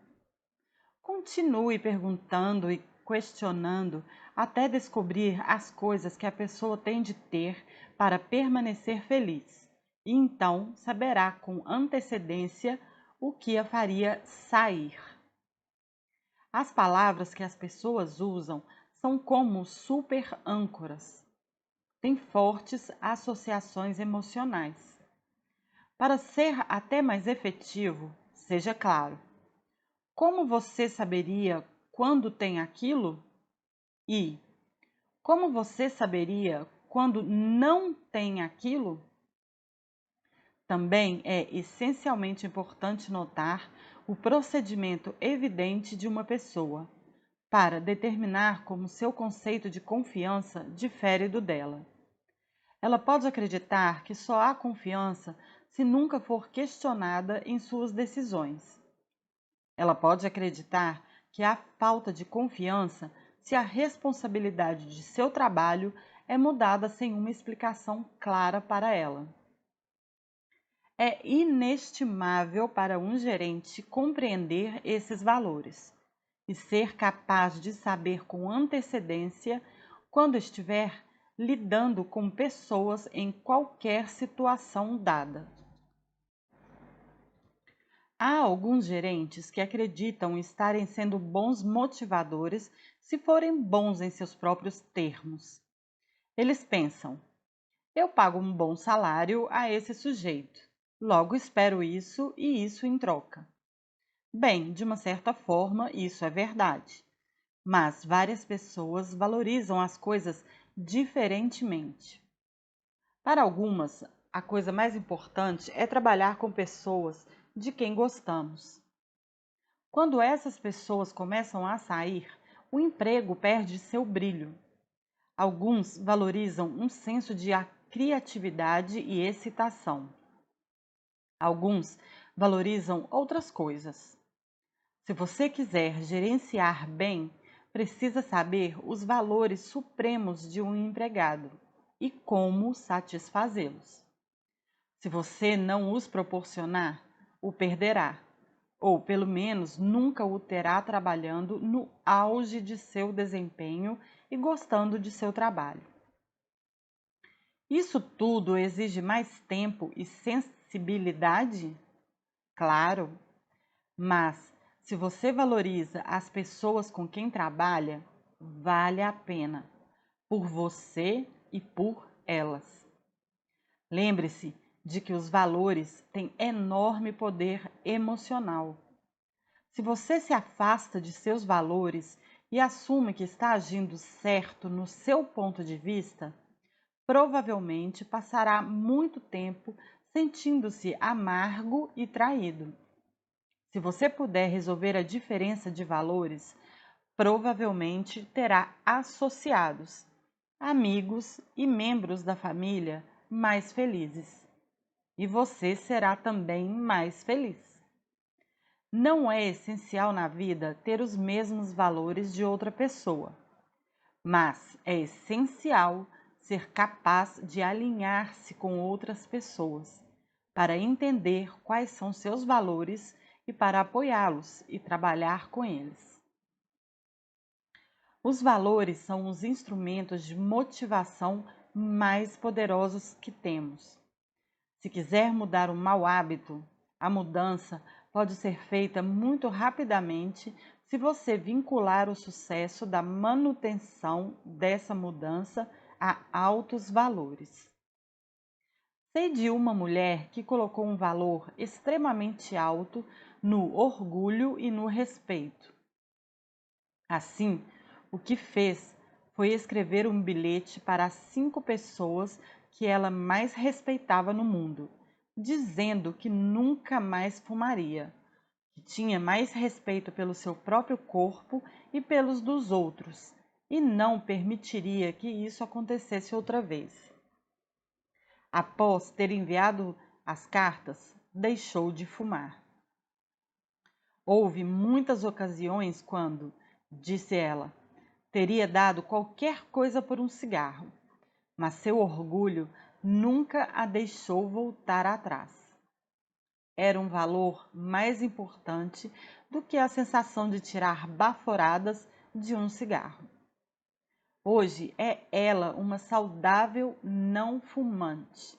Continue perguntando e questionando até descobrir as coisas que a pessoa tem de ter para permanecer feliz, e então saberá com antecedência o que a faria sair. As palavras que as pessoas usam são como super âncoras. Têm fortes associações emocionais. Para ser até mais efetivo, seja claro. Como você saberia quando tem aquilo? E como você saberia quando não tem aquilo? Também é essencialmente importante notar o procedimento evidente de uma pessoa para determinar como seu conceito de confiança difere do dela. Ela pode acreditar que só há confiança se nunca for questionada em suas decisões. Ela pode acreditar que há falta de confiança se a responsabilidade de seu trabalho é mudada sem uma explicação clara para ela. É inestimável para um gerente compreender esses valores e ser capaz de saber com antecedência quando estiver lidando com pessoas em qualquer situação dada. Há alguns gerentes que acreditam estarem sendo bons motivadores se forem bons em seus próprios termos. Eles pensam: eu pago um bom salário a esse sujeito, logo espero isso e isso em troca. Bem, de uma certa forma, isso é verdade, mas várias pessoas valorizam as coisas diferentemente. Para algumas, a coisa mais importante é trabalhar com pessoas de quem gostamos. Quando essas pessoas começam a sair, o emprego perde seu brilho. Alguns valorizam um senso de criatividade e excitação. Alguns valorizam outras coisas. Se você quiser gerenciar bem, precisa saber os valores supremos de um empregado e como satisfazê-los. Se você não os proporcionar, o perderá, ou pelo menos nunca o terá trabalhando no auge de seu desempenho e gostando de seu trabalho. Isso tudo exige mais tempo e sensibilidade? Claro, mas se você valoriza as pessoas com quem trabalha, vale a pena, por você e por elas. Lembre-se de que os valores têm enorme poder emocional. Se você se afasta de seus valores e assume que está agindo certo no seu ponto de vista, provavelmente passará muito tempo sentindo-se amargo e traído. Se você puder resolver a diferença de valores, provavelmente terá associados, amigos e membros da família mais felizes. E você será também mais feliz. Não é essencial na vida ter os mesmos valores de outra pessoa, mas é essencial ser capaz de alinhar-se com outras pessoas, para entender quais são seus valores e para apoiá-los e trabalhar com eles. Os valores são os instrumentos de motivação mais poderosos que temos. Se quiser mudar um mau hábito, a mudança pode ser feita muito rapidamente se você vincular o sucesso da manutenção dessa mudança a altos valores. Sei de uma mulher que colocou um valor extremamente alto no orgulho e no respeito. Assim, o que fez foi escrever um bilhete para as 5 pessoas que ela mais respeitava no mundo, dizendo que nunca mais fumaria, que tinha mais respeito pelo seu próprio corpo e pelos dos outros, e não permitiria que isso acontecesse outra vez. Após ter enviado as cartas, deixou de fumar. Houve muitas ocasiões quando, disse ela, teria dado qualquer coisa por um cigarro, mas seu orgulho nunca a deixou voltar atrás. Era um valor mais importante do que a sensação de tirar baforadas de um cigarro. Hoje é ela uma saudável não fumante.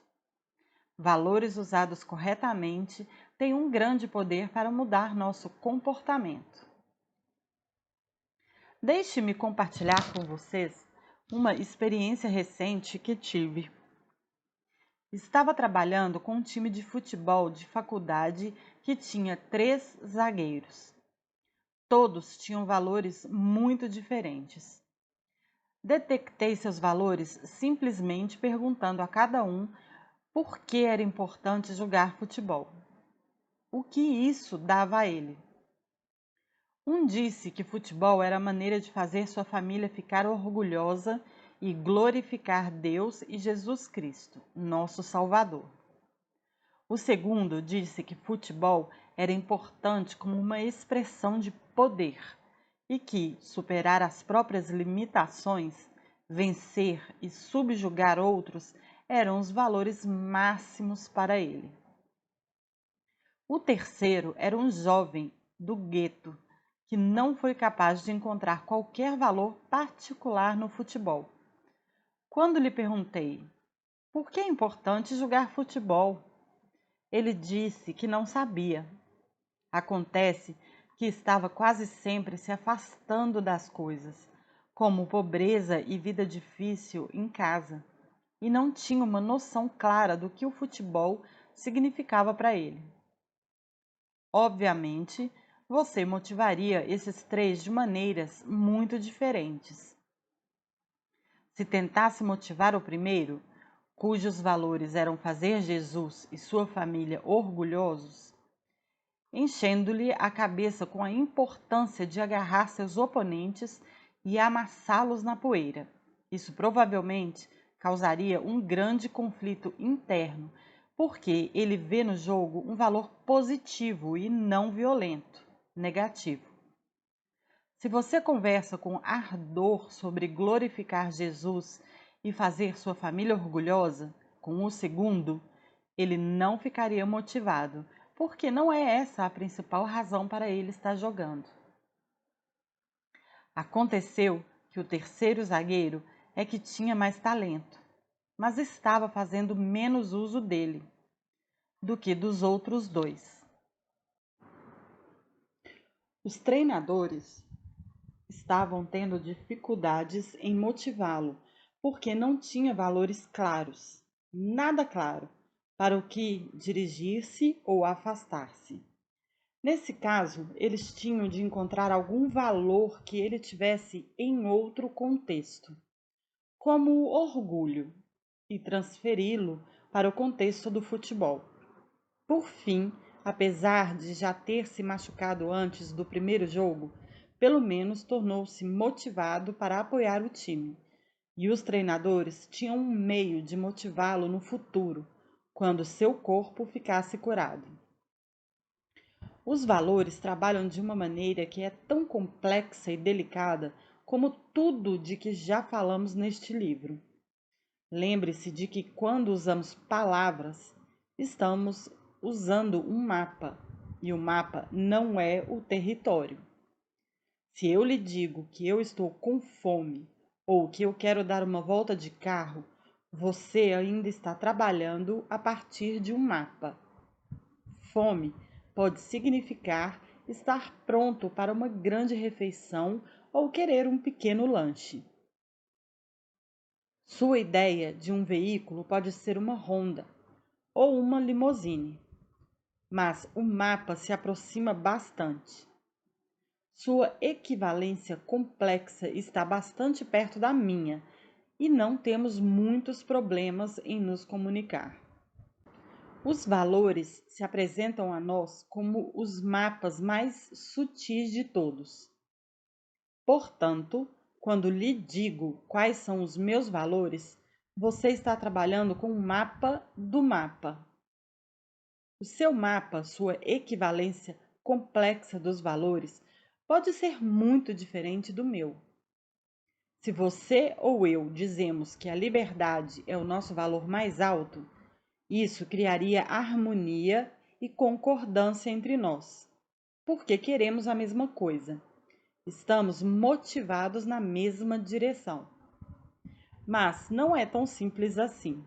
Valores usados corretamente têm um grande poder para mudar nosso comportamento. Deixe-me compartilhar com vocês uma experiência recente que tive. Estava trabalhando com um time de futebol de faculdade que tinha 3 zagueiros. Todos tinham valores muito diferentes. Detectei seus valores simplesmente perguntando a cada um por que era importante jogar futebol. O que isso dava a ele? Um disse que futebol era a maneira de fazer sua família ficar orgulhosa e glorificar Deus e Jesus Cristo, nosso Salvador. O segundo disse que futebol era importante como uma expressão de poder e que superar as próprias limitações, vencer e subjugar outros eram os valores máximos para ele. O terceiro era um jovem do gueto que não foi capaz de encontrar qualquer valor particular no futebol. Quando lhe perguntei por que é importante jogar futebol, ele disse que não sabia. Acontece que estava quase sempre se afastando das coisas, como pobreza e vida difícil em casa, e não tinha uma noção clara do que o futebol significava para ele. Obviamente, você motivaria esses 3 de maneiras muito diferentes. Se tentasse motivar o primeiro, cujos valores eram fazer Jesus e sua família orgulhosos, enchendo-lhe a cabeça com a importância de agarrar seus oponentes e amassá-los na poeira. Isso provavelmente causaria um grande conflito interno, porque ele vê no jogo um valor positivo e não violento, negativo. Se você conversa com ardor sobre glorificar Jesus e fazer sua família orgulhosa, com o segundo, ele não ficaria motivado, porque não é essa a principal razão para ele estar jogando. Aconteceu que o terceiro zagueiro é que tinha mais talento, mas estava fazendo menos uso dele do que dos outros 2. Os treinadores estavam tendo dificuldades em motivá-lo, porque não tinha valores claros, nada claro, para o que dirigir-se ou afastar-se. Nesse caso, eles tinham de encontrar algum valor que ele tivesse em outro contexto, como o orgulho, e transferi-lo para o contexto do futebol. Por fim, apesar de já ter se machucado antes do primeiro jogo, pelo menos tornou-se motivado para apoiar o time, e os treinadores tinham um meio de motivá-lo no futuro, quando seu corpo ficasse curado. Os valores trabalham de uma maneira que é tão complexa e delicada como tudo de que já falamos neste livro. Lembre-se de que quando usamos palavras, estamos usando um mapa, e o mapa não é o território. Se eu lhe digo que eu estou com fome ou que eu quero dar uma volta de carro, você ainda está trabalhando a partir de um mapa. Fome pode significar estar pronto para uma grande refeição ou querer um pequeno lanche. Sua ideia de um veículo pode ser uma Honda ou uma limusine, mas o mapa se aproxima bastante. Sua equivalência complexa está bastante perto da minha e não temos muitos problemas em nos comunicar. Os valores se apresentam a nós como os mapas mais sutis de todos. Portanto, quando lhe digo quais são os meus valores, você está trabalhando com o mapa do mapa. O seu mapa, sua equivalência complexa dos valores, pode ser muito diferente do meu. Se você ou eu dizemos que a liberdade é o nosso valor mais alto, isso criaria harmonia e concordância entre nós, porque queremos a mesma coisa. Estamos motivados na mesma direção. Mas não é tão simples assim.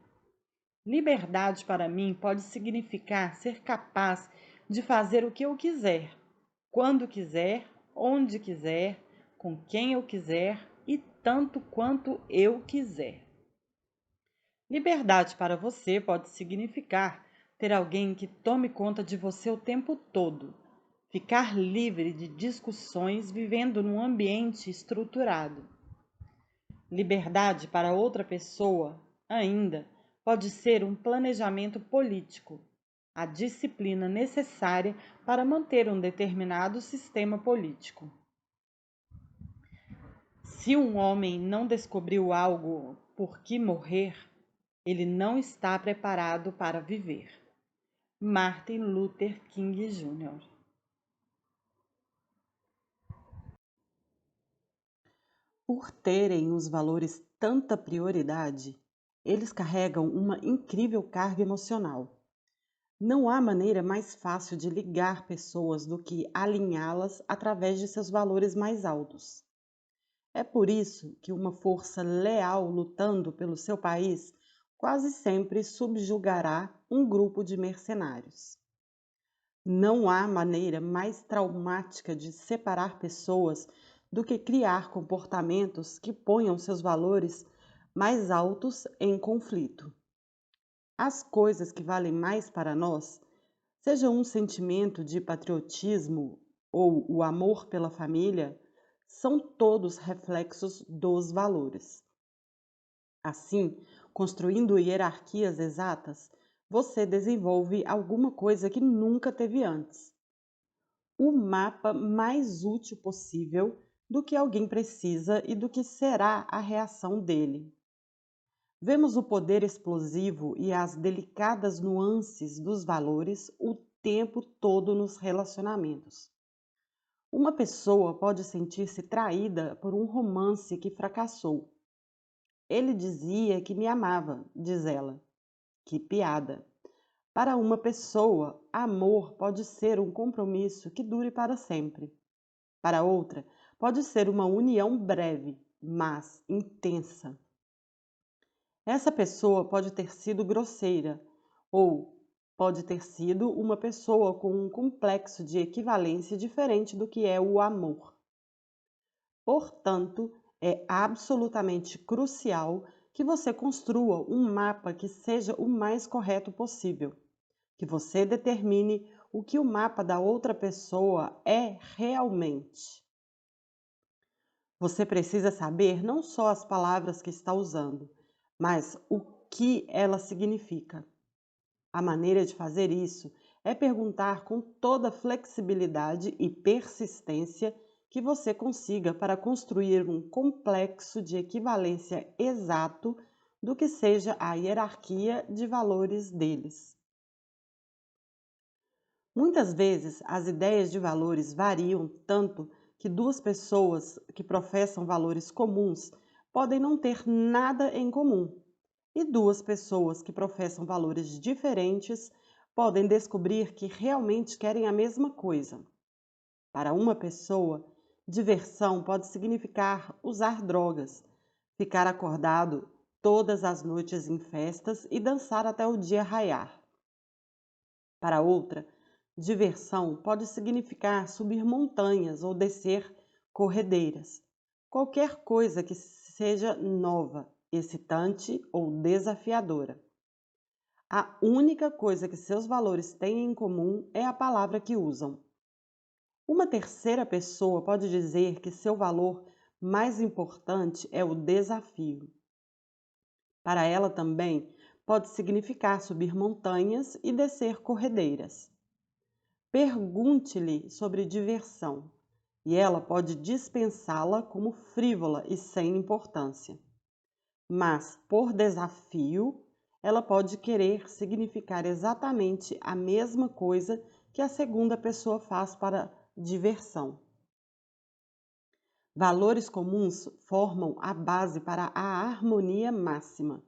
Liberdade para mim pode significar ser capaz de fazer o que eu quiser, quando quiser, onde quiser, com quem eu quiser e tanto quanto eu quiser. Liberdade para você pode significar ter alguém que tome conta de você o tempo todo, ficar livre de discussões vivendo num ambiente estruturado. Liberdade para outra pessoa, ainda, pode ser um planejamento político, a disciplina necessária para manter um determinado sistema político. Se um homem não descobriu algo por que morrer, ele não está preparado para viver. Martin Luther King Jr. Por terem os valores tanta prioridade, eles carregam uma incrível carga emocional. Não há maneira mais fácil de ligar pessoas do que alinhá-las através de seus valores mais altos. É por isso que uma força leal lutando pelo seu país quase sempre subjugará um grupo de mercenários. Não há maneira mais traumática de separar pessoas do que criar comportamentos que ponham seus valores mais altos em conflito. As coisas que valem mais para nós, seja um sentimento de patriotismo ou o amor pela família, são todos reflexos dos valores. Assim, construindo hierarquias exatas, você desenvolve alguma coisa que nunca teve antes. O mapa mais útil possível do que alguém precisa e do que será a reação dele. Vemos o poder explosivo e as delicadas nuances dos valores o tempo todo nos relacionamentos. Uma pessoa pode sentir-se traída por um romance que fracassou. Ele dizia que me amava, diz ela. Que piada! Para uma pessoa, amor pode ser um compromisso que dure para sempre. Para outra, pode ser uma união breve, mas intensa. Essa pessoa pode ter sido grosseira, ou pode ter sido uma pessoa com um complexo de equivalência diferente do que é o amor. Portanto, é absolutamente crucial que você construa um mapa que seja o mais correto possível, que você determine o que o mapa da outra pessoa é realmente. Você precisa saber não só as palavras que está usando, mas o que ela significa. A maneira de fazer isso é perguntar com toda flexibilidade e persistência que você consiga para construir um complexo de equivalência exato do que seja a hierarquia de valores deles. Muitas vezes, as ideias de valores variam tanto que duas pessoas que professam valores comuns podem não ter nada em comum, e duas pessoas que professam valores diferentes podem descobrir que realmente querem a mesma coisa. Para uma pessoa, diversão pode significar usar drogas, ficar acordado todas as noites em festas e dançar até o dia raiar. Para outra, diversão pode significar subir montanhas ou descer corredeiras. Qualquer coisa que seja nova, excitante ou desafiadora. A única coisa que seus valores têm em comum é a palavra que usam. Uma terceira pessoa pode dizer que seu valor mais importante é o desafio. Para ela também pode significar subir montanhas e descer corredeiras. Pergunte-lhe sobre diversão, e ela pode dispensá-la como frívola e sem importância. Mas, por desafio, ela pode querer significar exatamente a mesma coisa que a segunda pessoa faz para diversão. Valores comuns formam a base para a harmonia máxima.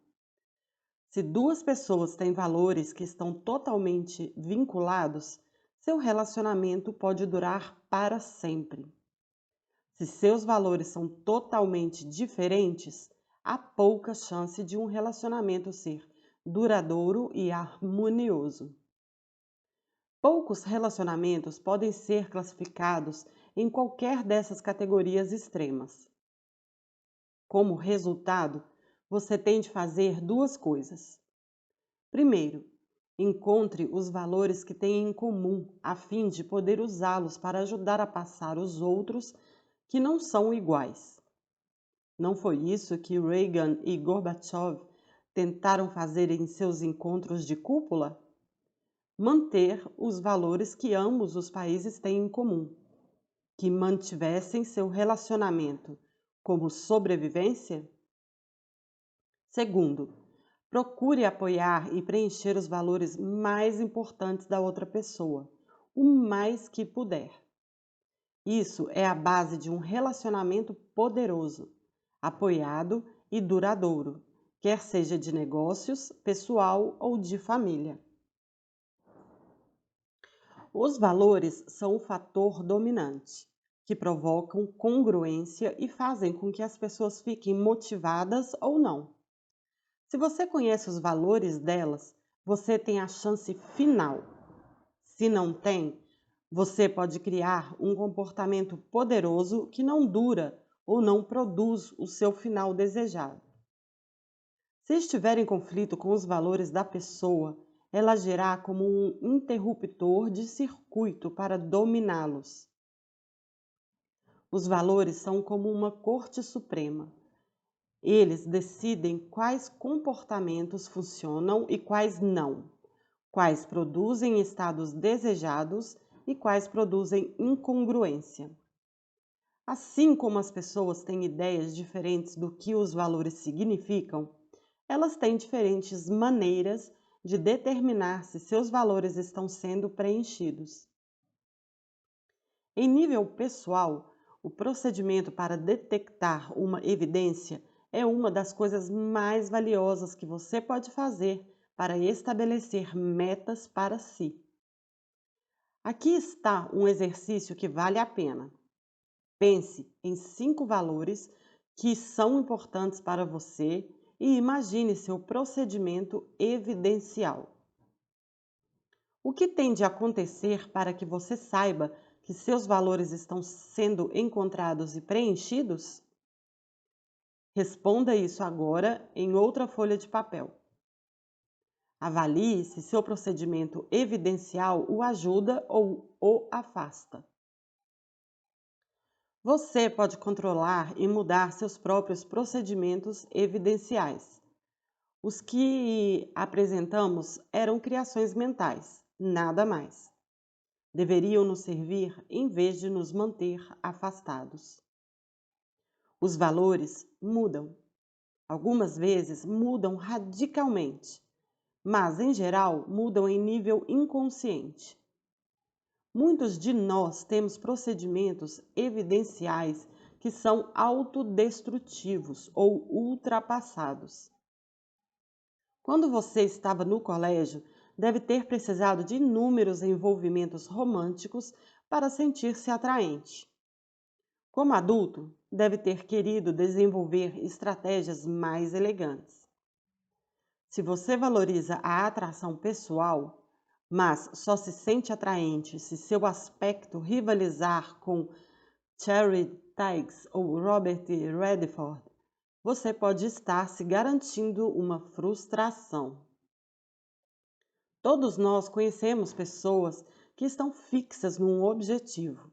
Se duas pessoas têm valores que estão totalmente vinculados, seu relacionamento pode durar para sempre. Se seus valores são totalmente diferentes, há pouca chance de um relacionamento ser duradouro e harmonioso. Poucos relacionamentos podem ser classificados em qualquer dessas categorias extremas. Como resultado, você tem de fazer duas coisas. Primeiro, encontre os valores que têm em comum, a fim de poder usá-los para ajudar a passar os outros que não são iguais. Não foi isso que Reagan e Gorbachev tentaram fazer em seus encontros de cúpula? Manter os valores que ambos os países têm em comum, que mantivessem seu relacionamento como sobrevivência? Segundo, procure apoiar e preencher os valores mais importantes da outra pessoa, o mais que puder. Isso é a base de um relacionamento poderoso, apoiado e duradouro, quer seja de negócios, pessoal ou de família. Os valores são o fator dominante, que provocam congruência e fazem com que as pessoas fiquem motivadas ou não. Se você conhece os valores delas, você tem a chance final. Se não tem, você pode criar um comportamento poderoso que não dura ou não produz o seu final desejado. Se estiver em conflito com os valores da pessoa, ela agirá como um interruptor de circuito para dominá-los. Os valores são como uma corte suprema. Eles decidem quais comportamentos funcionam e quais não, quais produzem estados desejados e quais produzem incongruência. Assim como as pessoas têm ideias diferentes do que os valores significam, elas têm diferentes maneiras de determinar se seus valores estão sendo preenchidos. Em nível pessoal, o procedimento para detectar uma evidência é uma das coisas mais valiosas que você pode fazer para estabelecer metas para si. Aqui está um exercício que vale a pena. Pense em 5 valores que são importantes para você e imagine seu procedimento evidencial. O que tem de acontecer para que você saiba que seus valores estão sendo encontrados e preenchidos? Responda isso agora em outra folha de papel. Avalie se seu procedimento evidencial o ajuda ou o afasta. Você pode controlar e mudar seus próprios procedimentos evidenciais. Os que apresentamos eram criações mentais, nada mais. Deveriam nos servir em vez de nos manter afastados. Os valores mudam. Algumas vezes mudam radicalmente, mas em geral mudam em nível inconsciente. Muitos de nós temos procedimentos evidenciais que são autodestrutivos ou ultrapassados. Quando você estava no colégio, deve ter precisado de inúmeros envolvimentos românticos para sentir-se atraente. Como adulto, deve ter querido desenvolver estratégias mais elegantes. Se você valoriza a atração pessoal, mas só se sente atraente se seu aspecto rivalizar com Charity Tiggs ou Robert Redford, você pode estar se garantindo uma frustração. Todos nós conhecemos pessoas que estão fixas num objetivo,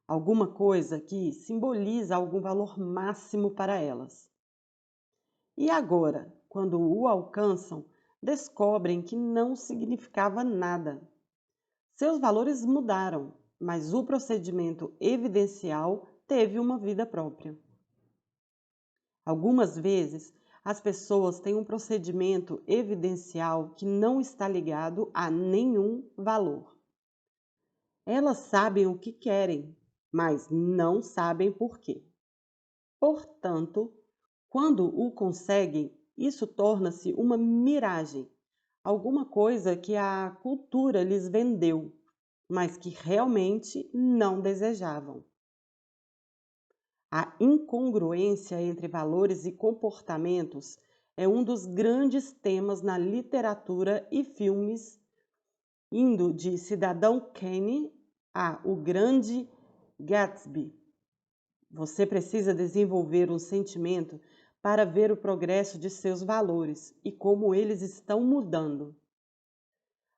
alguma coisa que simboliza algum valor máximo para elas. E agora, quando o alcançam, descobrem que não significava nada. Seus valores mudaram, mas o procedimento evidencial teve uma vida própria. Algumas vezes, as pessoas têm um procedimento evidencial que não está ligado a nenhum valor. Elas sabem o que querem, mas não sabem por quê. Portanto, quando o conseguem, isso torna-se uma miragem, alguma coisa que a cultura lhes vendeu, mas que realmente não desejavam. A incongruência entre valores e comportamentos é um dos grandes temas na literatura e filmes, indo de Cidadão Kane a O Grande Gatsby. Você precisa desenvolver um sentimento para ver o progresso de seus valores e como eles estão mudando.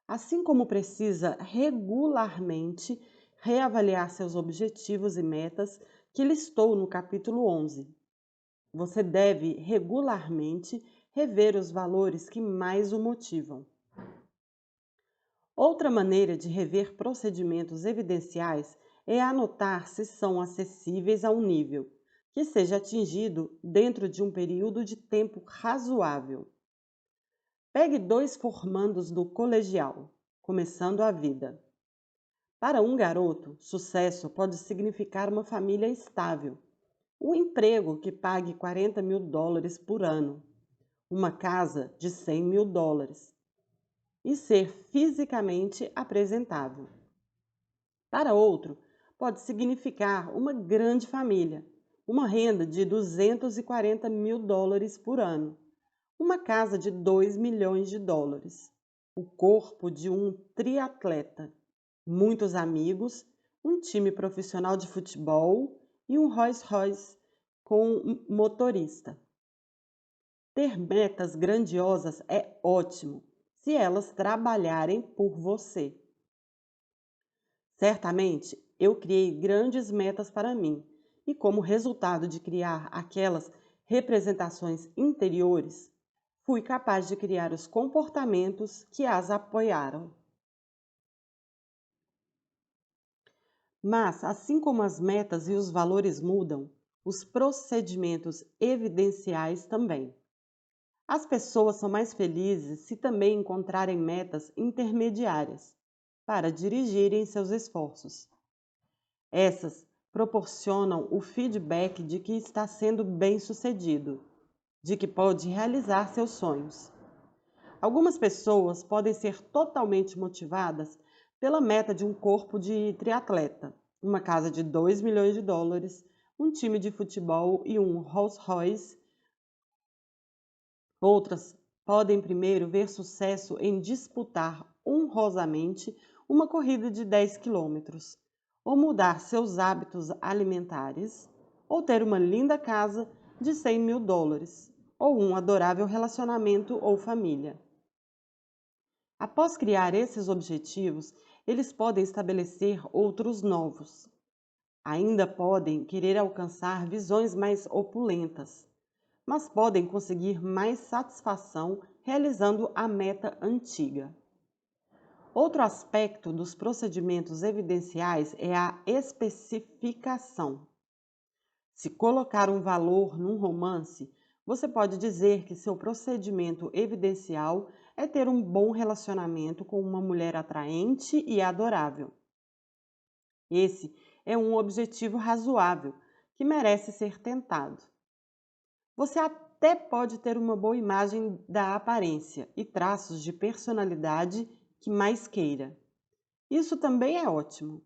Assim como precisa regularmente reavaliar seus objetivos e metas, que listou no capítulo 11. Você deve regularmente rever os valores que mais o motivam. Outra maneira de rever procedimentos evidenciais é anotar se são acessíveis a um nível que seja atingido dentro de um período de tempo razoável. Pegue 2 formandos do colegial, começando a vida. Para um garoto, sucesso pode significar uma família estável, um emprego que pague $40.000 por ano, uma casa de $100.000 e ser fisicamente apresentável. Para outro, pode significar uma grande família, uma renda de $240.000 por ano, uma casa de $2 milhões, o corpo de um triatleta, muitos amigos, um time profissional de futebol e um Rolls Royce com motorista. Ter metas grandiosas é ótimo, se elas trabalharem por você. Certamente, eu criei grandes metas para mim, e como resultado de criar aquelas representações interiores, fui capaz de criar os comportamentos que as apoiaram. Mas, assim como as metas e os valores mudam, os procedimentos evidenciais também. As pessoas são mais felizes se também encontrarem metas intermediárias para dirigirem seus esforços. Essas proporcionam o feedback de que está sendo bem-sucedido, de que pode realizar seus sonhos. Algumas pessoas podem ser totalmente motivadas pela meta de um corpo de triatleta, uma casa de $2 milhões, um time de futebol e um Rolls Royce. Outras podem primeiro ver sucesso em disputar honrosamente uma corrida de 10 quilômetros, ou mudar seus hábitos alimentares, ou ter uma linda casa de $100.000, ou um adorável relacionamento ou família. Após criar esses objetivos, eles podem estabelecer outros novos. Ainda podem querer alcançar visões mais opulentas, mas podem conseguir mais satisfação realizando a meta antiga. Outro aspecto dos procedimentos evidenciais é a especificação. Se colocar um valor num romance, você pode dizer que seu procedimento evidencial é ter um bom relacionamento com uma mulher atraente e adorável. Esse é um objetivo razoável que merece ser tentado. Você até pode ter uma boa imagem da aparência e traços de personalidade que mais queira. Isso também é ótimo.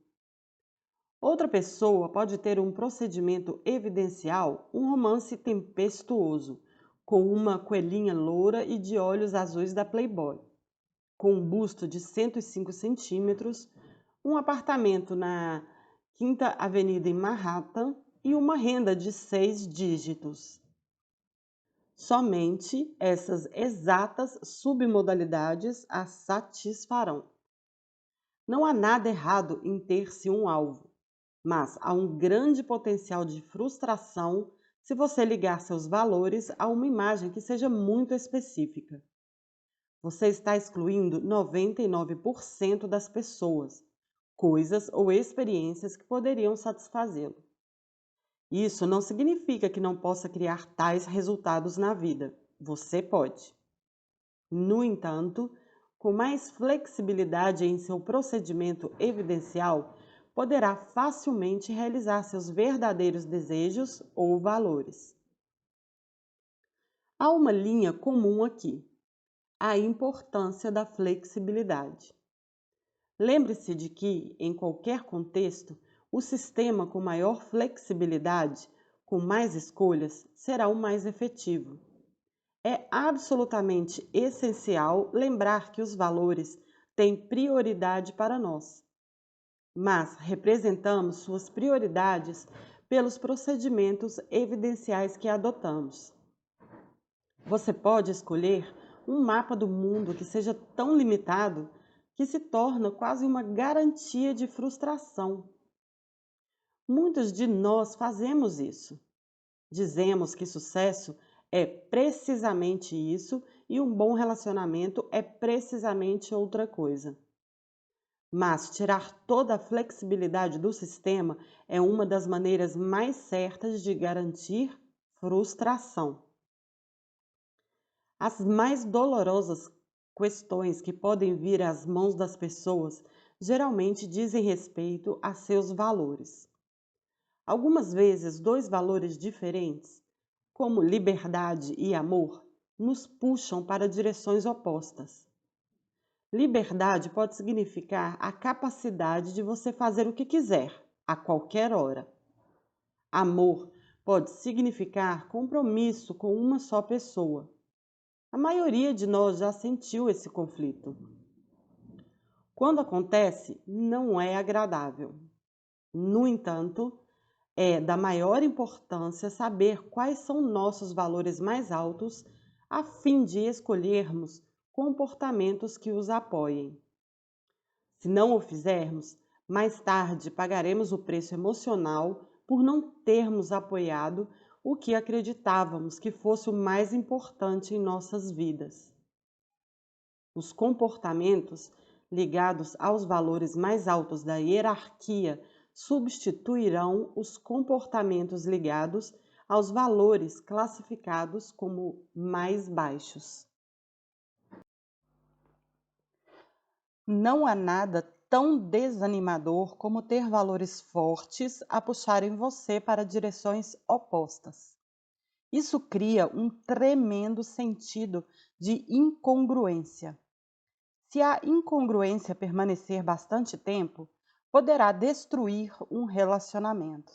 Outra pessoa pode ter um procedimento evidencial, um romance tempestuoso, com uma coelhinha loura e de olhos azuis da Playboy, com um busto de 105 centímetros, um apartamento na Quinta Avenida em Manhattan e uma renda de 6 dígitos. Somente essas exatas submodalidades a satisfarão. Não há nada errado em ter-se um alvo, mas há um grande potencial de frustração se você ligar seus valores a uma imagem que seja muito específica. Você está excluindo 99% das pessoas, coisas ou experiências que poderiam satisfazê-lo. Isso não significa que não possa criar tais resultados na vida. Você pode. No entanto, com mais flexibilidade em seu procedimento evidencial, poderá facilmente realizar seus verdadeiros desejos ou valores. Há uma linha comum aqui: a importância da flexibilidade. Lembre-se de que, em qualquer contexto, o sistema com maior flexibilidade, com mais escolhas, será o mais efetivo. É absolutamente essencial lembrar que os valores têm prioridade para nós, mas representamos suas prioridades pelos procedimentos evidenciais que adotamos. Você pode escolher um mapa do mundo que seja tão limitado que se torna quase uma garantia de frustração. Muitos de nós fazemos isso. Dizemos que sucesso é precisamente isso e um bom relacionamento é precisamente outra coisa. Mas tirar toda a flexibilidade do sistema é uma das maneiras mais certas de garantir frustração. As mais dolorosas questões que podem vir às mãos das pessoas geralmente dizem respeito a seus valores. Algumas vezes, dois valores diferentes, como liberdade e amor, nos puxam para direções opostas. Liberdade pode significar a capacidade de você fazer o que quiser, a qualquer hora. Amor pode significar compromisso com uma só pessoa. A maioria de nós já sentiu esse conflito. Quando acontece, não é agradável. No entanto, é da maior importância saber quais são nossos valores mais altos a fim de escolhermos comportamentos que os apoiem. Se não o fizermos, mais tarde pagaremos o preço emocional por não termos apoiado o que acreditávamos que fosse o mais importante em nossas vidas. Os comportamentos ligados aos valores mais altos da hierarquia substituirão os comportamentos ligados aos valores classificados como mais baixos. Não há nada tão desanimador como ter valores fortes a puxarem você para direções opostas. Isso cria um tremendo sentido de incongruência. Se a incongruência permanecer bastante tempo, poderá destruir um relacionamento.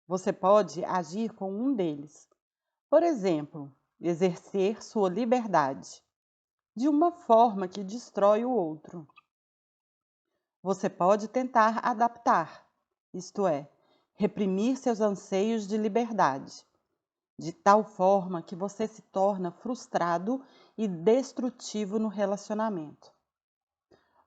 Você pode agir com um deles. Por exemplo, exercer sua liberdade de uma forma que destrói o outro. Você pode tentar adaptar, isto é, reprimir seus anseios de liberdade, de tal forma que você se torna frustrado e destrutivo no relacionamento.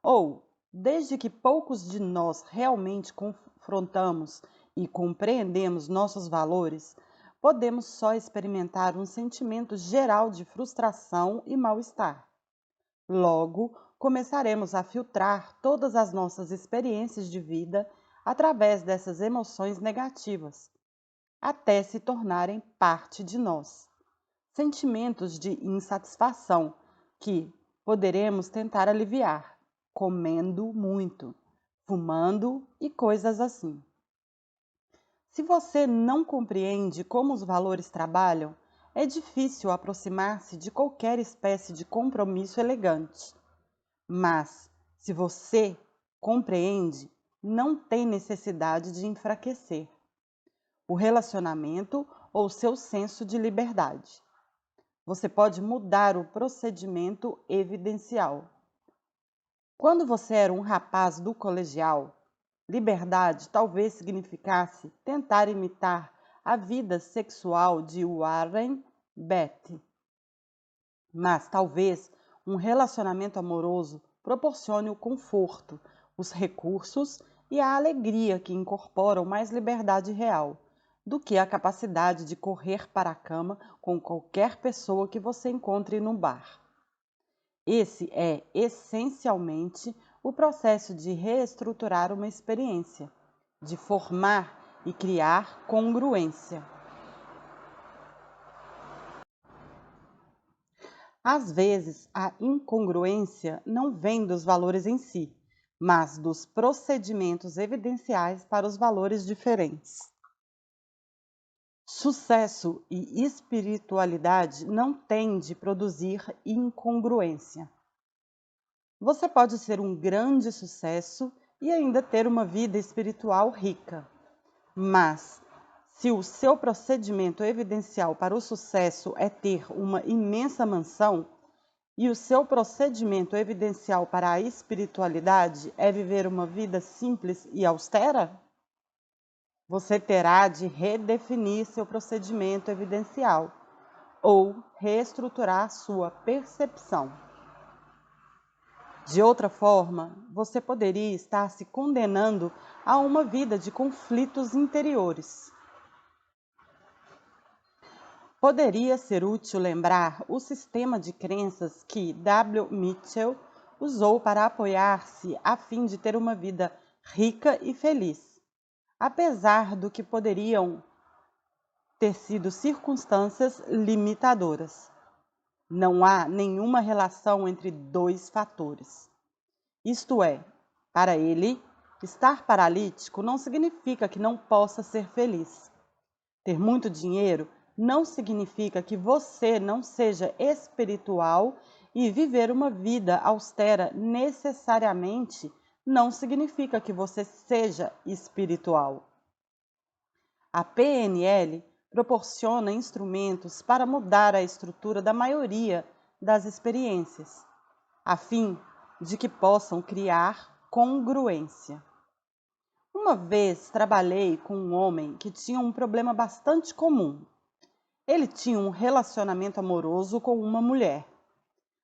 Ou, desde que poucos de nós realmente confrontamos e compreendemos nossos valores, podemos só experimentar um sentimento geral de frustração e mal-estar. Logo, começaremos a filtrar todas as nossas experiências de vida através dessas emoções negativas, até se tornarem parte de nós. Sentimentos de insatisfação que poderemos tentar aliviar, comendo muito, fumando e coisas assim. Se você não compreende como os valores trabalham, é difícil aproximar-se de qualquer espécie de compromisso elegante. Mas, se você compreende, não tem necessidade de enfraquecer o relacionamento ou seu senso de liberdade. Você pode mudar o procedimento evidencial. Quando você era um rapaz do colegial, liberdade talvez significasse tentar imitar a vida sexual de Warren Beatty. Mas talvez um relacionamento amoroso proporcione o conforto, os recursos e a alegria que incorporam mais liberdade real do que a capacidade de correr para a cama com qualquer pessoa que você encontre no bar. Esse é, essencialmente, o processo de reestruturar uma experiência, de formar e criar congruência. Às vezes, a incongruência não vem dos valores em si, mas dos procedimentos evidenciais para os valores diferentes. Sucesso e espiritualidade não têm de produzir incongruência. Você pode ser um grande sucesso e ainda ter uma vida espiritual rica, mas se o seu procedimento evidencial para o sucesso é ter uma imensa mansão, e o seu procedimento evidencial para a espiritualidade é viver uma vida simples e austera, você terá de redefinir seu procedimento evidencial ou reestruturar sua percepção. De outra forma, você poderia estar se condenando a uma vida de conflitos interiores. Poderia ser útil lembrar o sistema de crenças que W. Mitchell usou para apoiar-se a fim de ter uma vida rica e feliz, apesar do que poderiam ter sido circunstâncias limitadoras. Não há nenhuma relação entre dois fatores. Isto é, para ele, estar paralítico não significa que não possa ser feliz. Ter muito dinheiro não significa que você não seja espiritual, e viver uma vida austera necessariamente não significa que você seja espiritual. A PNL proporciona instrumentos para mudar a estrutura da maioria das experiências, a fim de que possam criar congruência. Uma vez trabalhei com um homem que tinha um problema bastante comum. Ele tinha um relacionamento amoroso com uma mulher,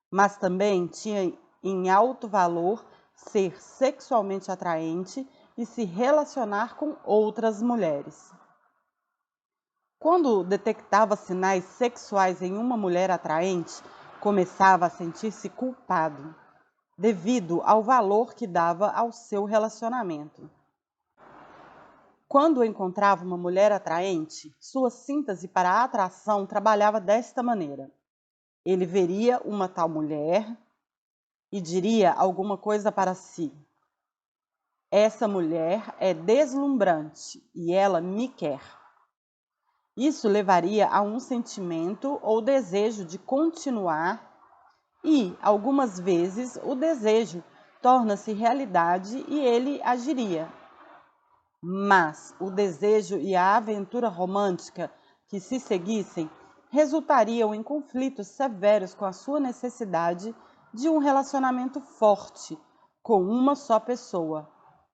mas também tinha em alto valor ser sexualmente atraente e se relacionar com outras mulheres. Quando detectava sinais sexuais em uma mulher atraente, começava a sentir-se culpado, devido ao valor que dava ao seu relacionamento. Quando encontrava uma mulher atraente, sua síntese para a atração trabalhava desta maneira. Ele veria uma tal mulher e diria alguma coisa para si. Essa mulher é deslumbrante e ela me quer. Isso levaria a um sentimento ou desejo de continuar e, algumas vezes, o desejo torna-se realidade e ele agiria. Mas o desejo e a aventura romântica que se seguissem resultariam em conflitos severos com a sua necessidade de um relacionamento forte com uma só pessoa,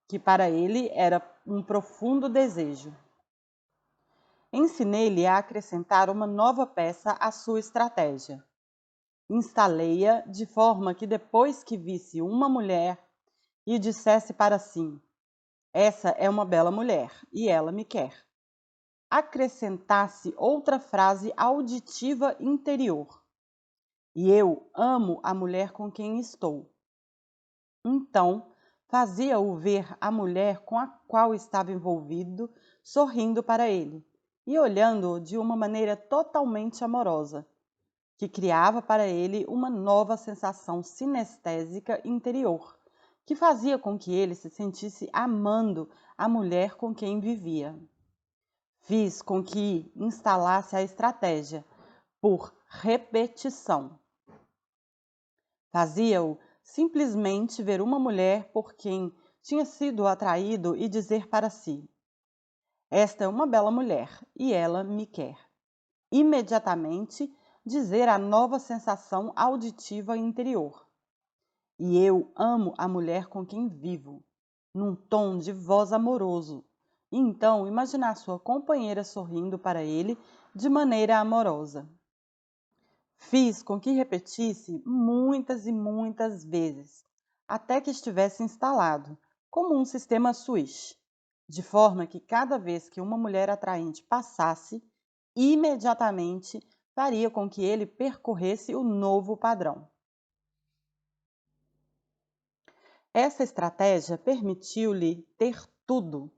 que para ele era um profundo desejo. Ensinei-lhe a acrescentar uma nova peça à sua estratégia. Instalei-a de forma que depois que visse uma mulher e dissesse para si: essa é uma bela mulher e ela me quer, acrescentasse outra frase auditiva interior: e eu amo a mulher com quem estou. Então, fazia-o ver a mulher com a qual estava envolvido sorrindo para ele e olhando-o de uma maneira totalmente amorosa, que criava para ele uma nova sensação sinestésica interior, que fazia com que ele se sentisse amando a mulher com quem vivia. Fiz com que instalasse a estratégia por repetição. Fazia-o simplesmente ver uma mulher por quem tinha sido atraído e dizer para si: esta é uma bela mulher e ela me quer. Imediatamente dizer a nova sensação auditiva interior: e eu amo a mulher com quem vivo, num tom de voz amoroso, e então imaginar sua companheira sorrindo para ele de maneira amorosa. Fiz com que repetisse muitas e muitas vezes, até que estivesse instalado, como um sistema switch, de forma que cada vez que uma mulher atraente passasse, imediatamente faria com que ele percorresse o novo padrão. Essa estratégia permitiu-lhe ter tudo.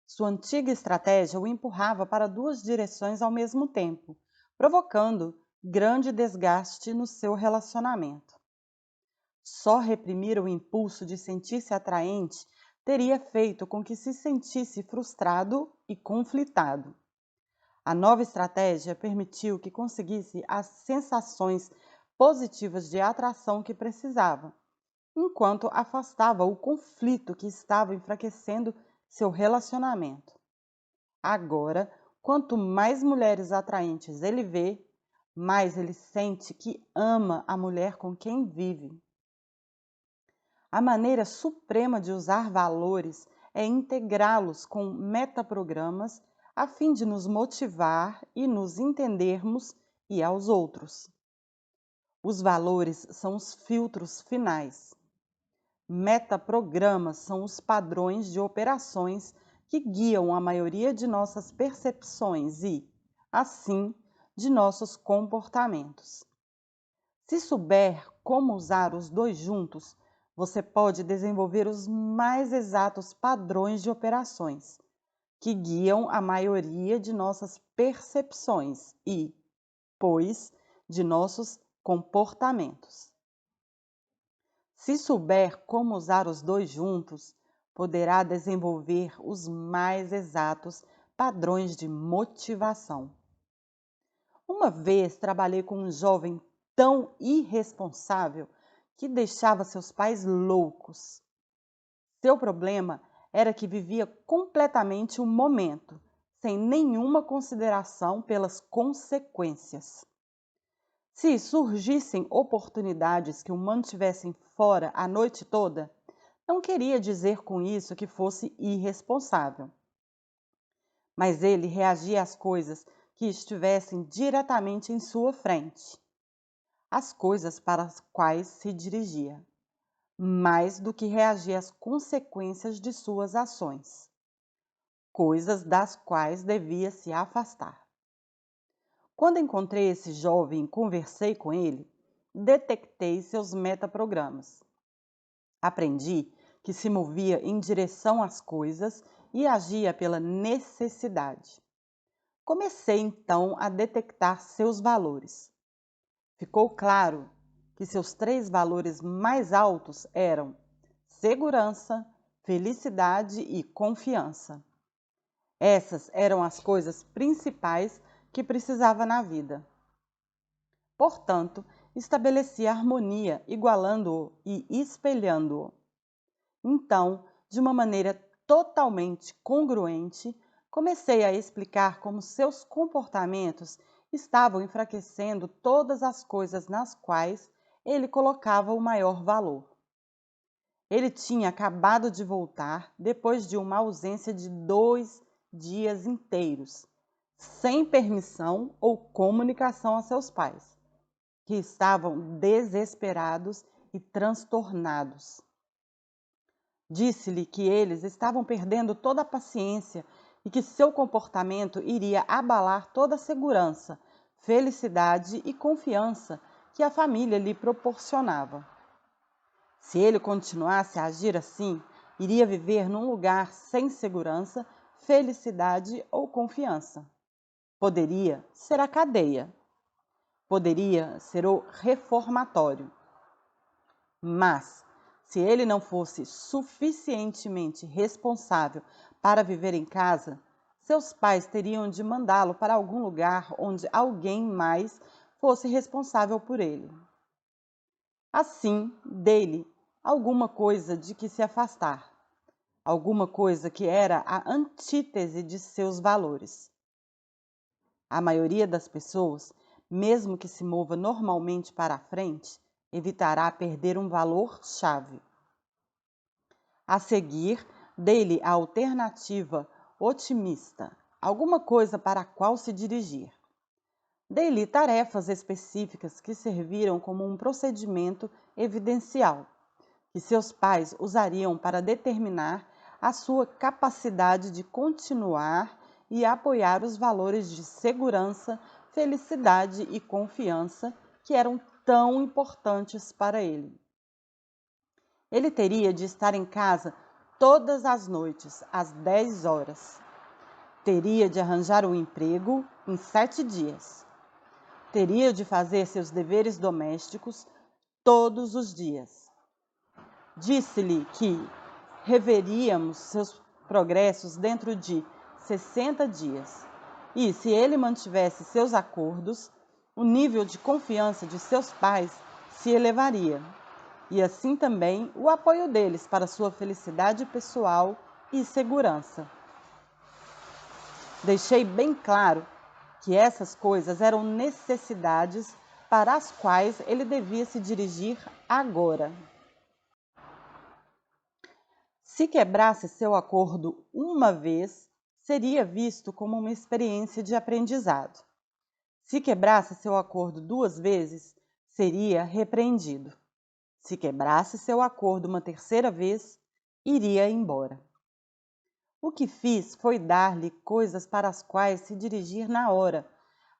Sua antiga estratégia o empurrava para duas direções ao mesmo tempo, provocando grande desgaste no seu relacionamento. Só reprimir o impulso de sentir-se atraente teria feito com que se sentisse frustrado e conflitado. A nova estratégia permitiu que conseguisse as sensações positivas de atração que precisava, enquanto afastava o conflito que estava enfraquecendo seu relacionamento. Agora, quanto mais mulheres atraentes ele vê, mais ele sente que ama a mulher com quem vive. A maneira suprema de usar valores é integrá-los com metaprogramas a fim de nos motivar e nos entendermos e aos outros. Os valores são os filtros finais. Metaprogramas são os padrões de operações que guiam a maioria de nossas percepções e, assim, de nossos comportamentos. Se souber como usar os dois juntos, você pode desenvolver os mais exatos padrões de operações, que guiam a maioria de nossas percepções e, pois, de nossos comportamentos. Se souber como usar os dois juntos, poderá desenvolver os mais exatos padrões de motivação. Uma vez trabalhei com um jovem tão irresponsável que deixava seus pais loucos. Seu problema era que vivia completamente o momento, sem nenhuma consideração pelas consequências. Se surgissem oportunidades que o mantivessem fora a noite toda, não queria dizer com isso que fosse irresponsável. Mas ele reagia às coisas que estivessem diretamente em sua frente, as coisas para as quais se dirigia, mais do que reagia às consequências de suas ações, coisas das quais devia se afastar. Quando encontrei esse jovem e conversei com ele, detectei seus metaprogramas. Aprendi que se movia em direção às coisas e agia pela necessidade. Comecei então a detectar seus valores. Ficou claro que seus 3 valores mais altos eram segurança, felicidade e confiança. Essas eram as coisas principais que precisava na vida. Portanto, estabeleci harmonia, igualando-o e espelhando-o. Então, de uma maneira totalmente congruente, comecei a explicar como seus comportamentos estavam enfraquecendo todas as coisas nas quais ele colocava o maior valor. Ele tinha acabado de voltar depois de uma ausência de 2 dias inteiros, sem permissão ou comunicação a seus pais, que estavam desesperados e transtornados. Disse-lhe que eles estavam perdendo toda a paciência e que seu comportamento iria abalar toda a segurança, felicidade e confiança que a família lhe proporcionava. Se ele continuasse a agir assim, iria viver num lugar sem segurança, felicidade ou confiança. Poderia ser a cadeia. Poderia ser o reformatório. Mas, se ele não fosse suficientemente responsável para viver em casa, seus pais teriam de mandá-lo para algum lugar onde alguém mais fosse responsável por ele. Assim, dele, alguma coisa de que se afastar, alguma coisa que era a antítese de seus valores. A maioria das pessoas, mesmo que se mova normalmente para a frente, evitará perder um valor-chave. A seguir, dê-lhe a alternativa otimista, alguma coisa para a qual se dirigir. Dê-lhe tarefas específicas que serviram como um procedimento evidencial, que seus pais usariam para determinar a sua capacidade de continuar e apoiar os valores de segurança, felicidade e confiança que eram tão importantes para ele. Ele teria de estar em casa todas as noites, às 10 horas. Teria de arranjar um emprego em 7 dias. Teria de fazer seus deveres domésticos todos os dias. Disse-lhe que reveríamos seus progressos dentro de 60 dias. E, se ele mantivesse seus acordos, o nível de confiança de seus pais se elevaria. E assim também o apoio deles para sua felicidade pessoal e segurança. Deixei bem claro que essas coisas eram necessidades para as quais ele devia se dirigir agora. Se quebrasse seu acordo uma vez, seria visto como uma experiência de aprendizado. Se quebrasse seu acordo 2 vezes, seria repreendido. Se quebrasse seu acordo uma 3ª vez, iria embora. O que fiz foi dar-lhe coisas para as quais se dirigir na hora,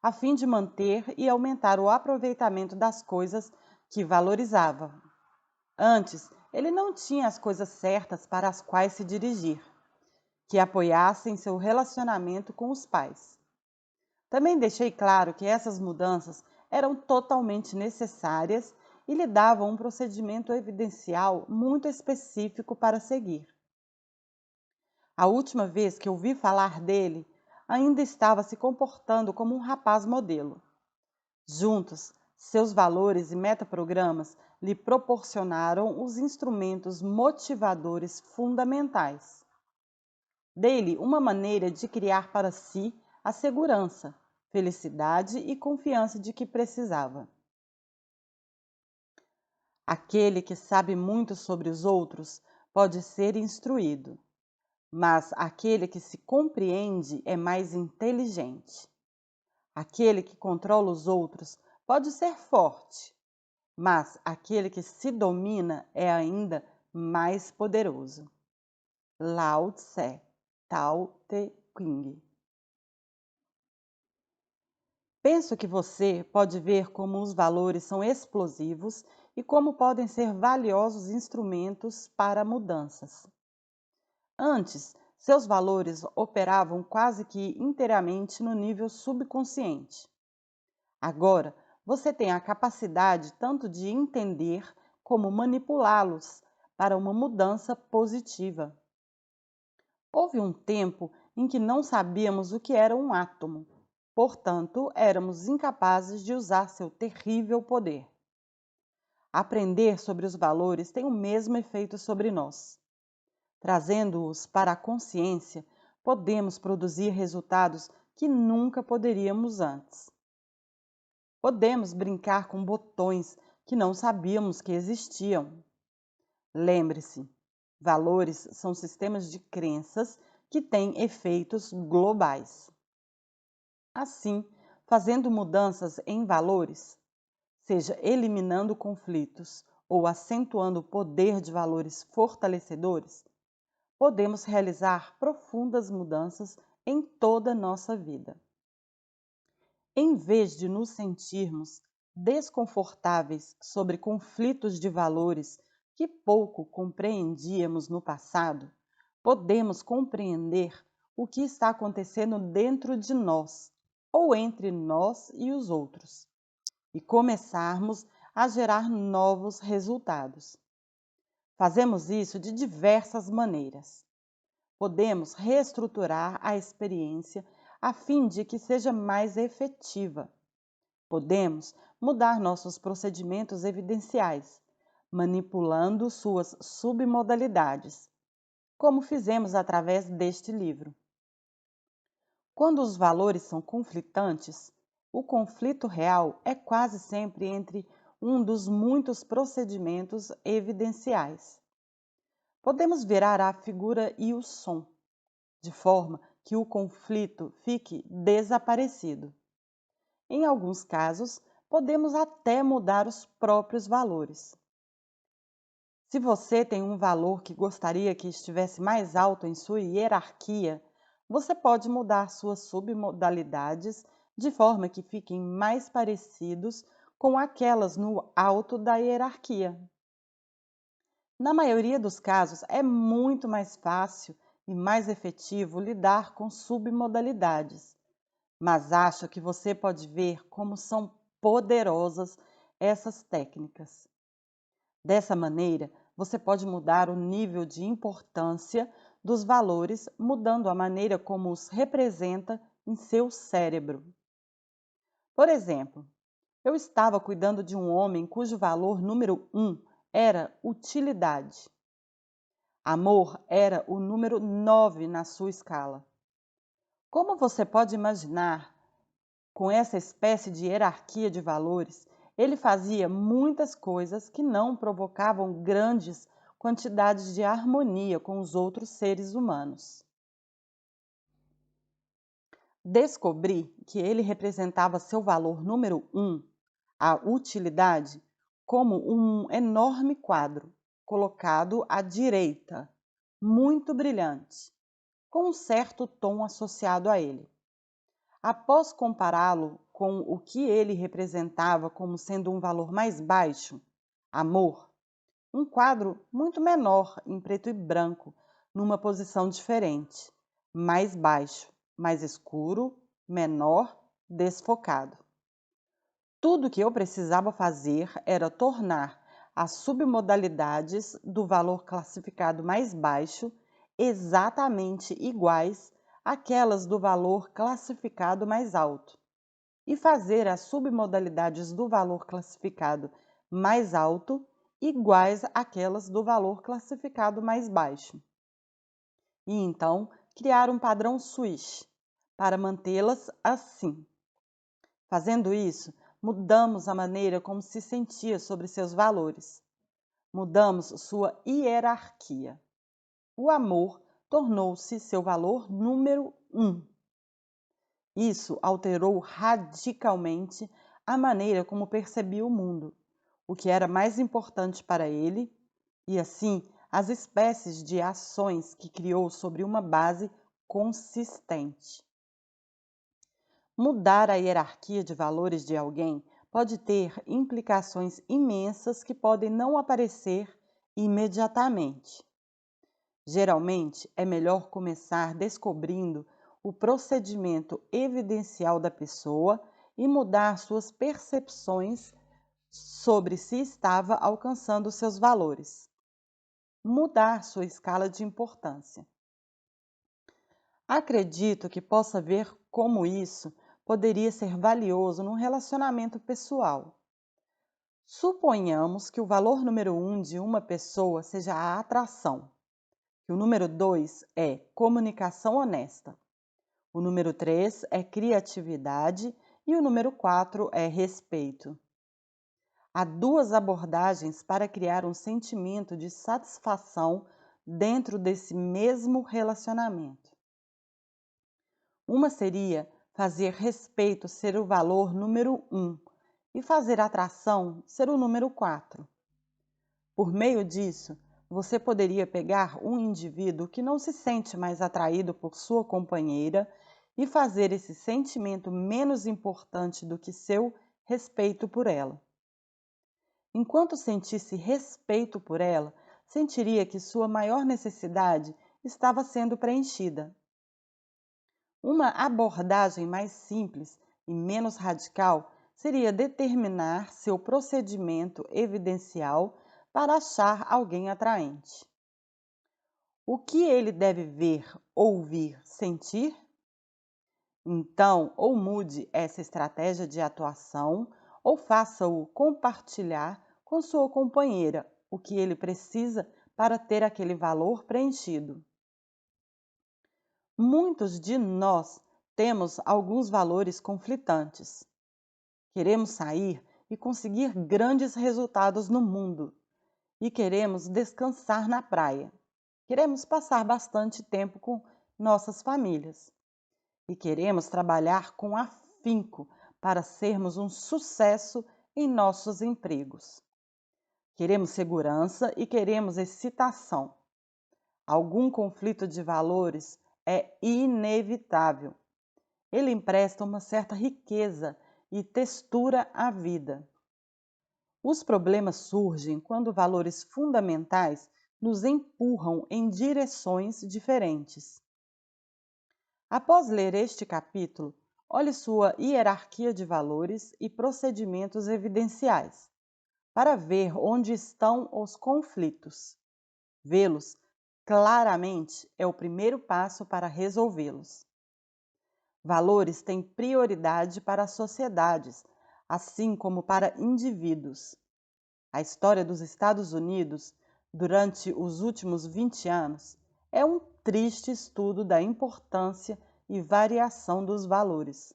a fim de manter e aumentar o aproveitamento das coisas que valorizava. Antes, ele não tinha as coisas certas para as quais se dirigir, que apoiassem seu relacionamento com os pais. Também deixei claro que essas mudanças eram totalmente necessárias e lhe davam um procedimento evidencial muito específico para seguir. A última vez que ouvi falar dele, ainda estava se comportando como um rapaz modelo. Juntos, seus valores e metaprogramas lhe proporcionaram os instrumentos motivadores fundamentais. Dei-lhe uma maneira de criar para si a segurança, felicidade e confiança de que precisava. Aquele que sabe muito sobre os outros pode ser instruído, mas aquele que se compreende é mais inteligente. Aquele que controla os outros pode ser forte, mas aquele que se domina é ainda mais poderoso. Lao Tse, Tao Te Ching. Penso que você pode ver como os valores são explosivos e como podem ser valiosos instrumentos para mudanças. Antes, seus valores operavam quase que inteiramente no nível subconsciente. Agora, você tem a capacidade tanto de entender como manipulá-los para uma mudança positiva. Houve um tempo em que não sabíamos o que era um átomo, portanto, éramos incapazes de usar seu terrível poder. Aprender sobre os valores tem o mesmo efeito sobre nós. Trazendo-os para a consciência, podemos produzir resultados que nunca poderíamos antes. Podemos brincar com botões que não sabíamos que existiam. Lembre-se, valores são sistemas de crenças que têm efeitos globais. Assim, fazendo mudanças em valores, seja eliminando conflitos ou acentuando o poder de valores fortalecedores, podemos realizar profundas mudanças em toda a nossa vida. Em vez de nos sentirmos desconfortáveis sobre conflitos de valores que pouco compreendíamos no passado, podemos compreender o que está acontecendo dentro de nós, ou entre nós e os outros, e começarmos a gerar novos resultados. Fazemos isso de diversas maneiras. Podemos reestruturar a experiência a fim de que seja mais efetiva. Podemos mudar nossos procedimentos evidenciais, manipulando suas submodalidades, como fizemos através deste livro. Quando os valores são conflitantes, o conflito real é quase sempre entre um dos muitos procedimentos evidenciais. Podemos virar a figura e o som, de forma que o conflito fique desaparecido. Em alguns casos, podemos até mudar os próprios valores. Se você tem um valor que gostaria que estivesse mais alto em sua hierarquia, você pode mudar suas submodalidades de forma que fiquem mais parecidos com aquelas no alto da hierarquia. Na maioria dos casos, é muito mais fácil e mais efetivo lidar com submodalidades, mas acho que você pode ver como são poderosas essas técnicas. Dessa maneira, você pode mudar o nível de importância dos valores, mudando a maneira como os representa em seu cérebro. Por exemplo, eu estava cuidando de um homem cujo valor número 1 era utilidade. Amor era o número 9 na sua escala. Como você pode imaginar, com essa espécie de hierarquia de valores, ele fazia muitas coisas que não provocavam grandes quantidades de harmonia com os outros seres humanos. Descobri que ele representava seu valor número 1, a utilidade, como um enorme quadro, colocado à direita, muito brilhante, com um certo tom associado a ele. Após compará-lo com o que ele representava como sendo um valor mais baixo, amor, um quadro muito menor em preto e branco, numa posição diferente, mais baixo, mais escuro, menor, desfocado. Tudo que eu precisava fazer era tornar as submodalidades do valor classificado mais baixo exatamente iguais àquelas do valor classificado mais alto e fazer as submodalidades do valor classificado mais alto iguais àquelas do valor classificado mais baixo. E então criar um padrão switch para mantê-las assim. Fazendo isso, mudamos a maneira como se sentia sobre seus valores. Mudamos sua hierarquia. O amor tornou-se seu valor número 1. Isso alterou radicalmente a maneira como percebia o mundo, o que era mais importante para ele, e assim as espécies de ações que criou sobre uma base consistente. Mudar a hierarquia de valores de alguém pode ter implicações imensas que podem não aparecer imediatamente. Geralmente, é melhor começar descobrindo o procedimento evidencial da pessoa e mudar suas percepções sobre se estava alcançando seus valores. Mudar sua escala de importância. Acredito que possa ver como isso poderia ser valioso num relacionamento pessoal. Suponhamos que o valor número 1 de uma pessoa seja a atração, que o número 2 é comunicação honesta, o número 3 é criatividade e o número 4 é respeito. Há duas abordagens para criar um sentimento de satisfação dentro desse mesmo relacionamento. Uma seria fazer respeito ser o valor número 1 e fazer atração ser o número 4. Por meio disso, você poderia pegar um indivíduo que não se sente mais atraído por sua companheira e fazer esse sentimento menos importante do que seu respeito por ela. Enquanto sentisse respeito por ela, sentiria que sua maior necessidade estava sendo preenchida. Uma abordagem mais simples e menos radical seria determinar seu procedimento evidencial para achar alguém atraente. O que ele deve ver, ouvir, sentir? Então, ou mude essa estratégia de atuação, ou faça-o compartilhar com sua companheira o que ele precisa para ter aquele valor preenchido. Muitos de nós temos alguns valores conflitantes. Queremos sair e conseguir grandes resultados no mundo. E queremos descansar na praia. Queremos passar bastante tempo com nossas famílias. E queremos trabalhar com afinco para sermos um sucesso em nossos empregos. Queremos segurança e queremos excitação. Algum conflito de valores é inevitável. Ele empresta uma certa riqueza e textura à vida. Os problemas surgem quando valores fundamentais nos empurram em direções diferentes. Após ler este capítulo, Olhe sua hierarquia de valores e procedimentos evidenciais, para ver onde estão os conflitos. Vê-los claramente é o primeiro passo para resolvê-los. Valores têm prioridade para sociedades, assim como para indivíduos. A história dos Estados Unidos, durante os últimos 20 anos, é um triste estudo da importância e variação dos valores.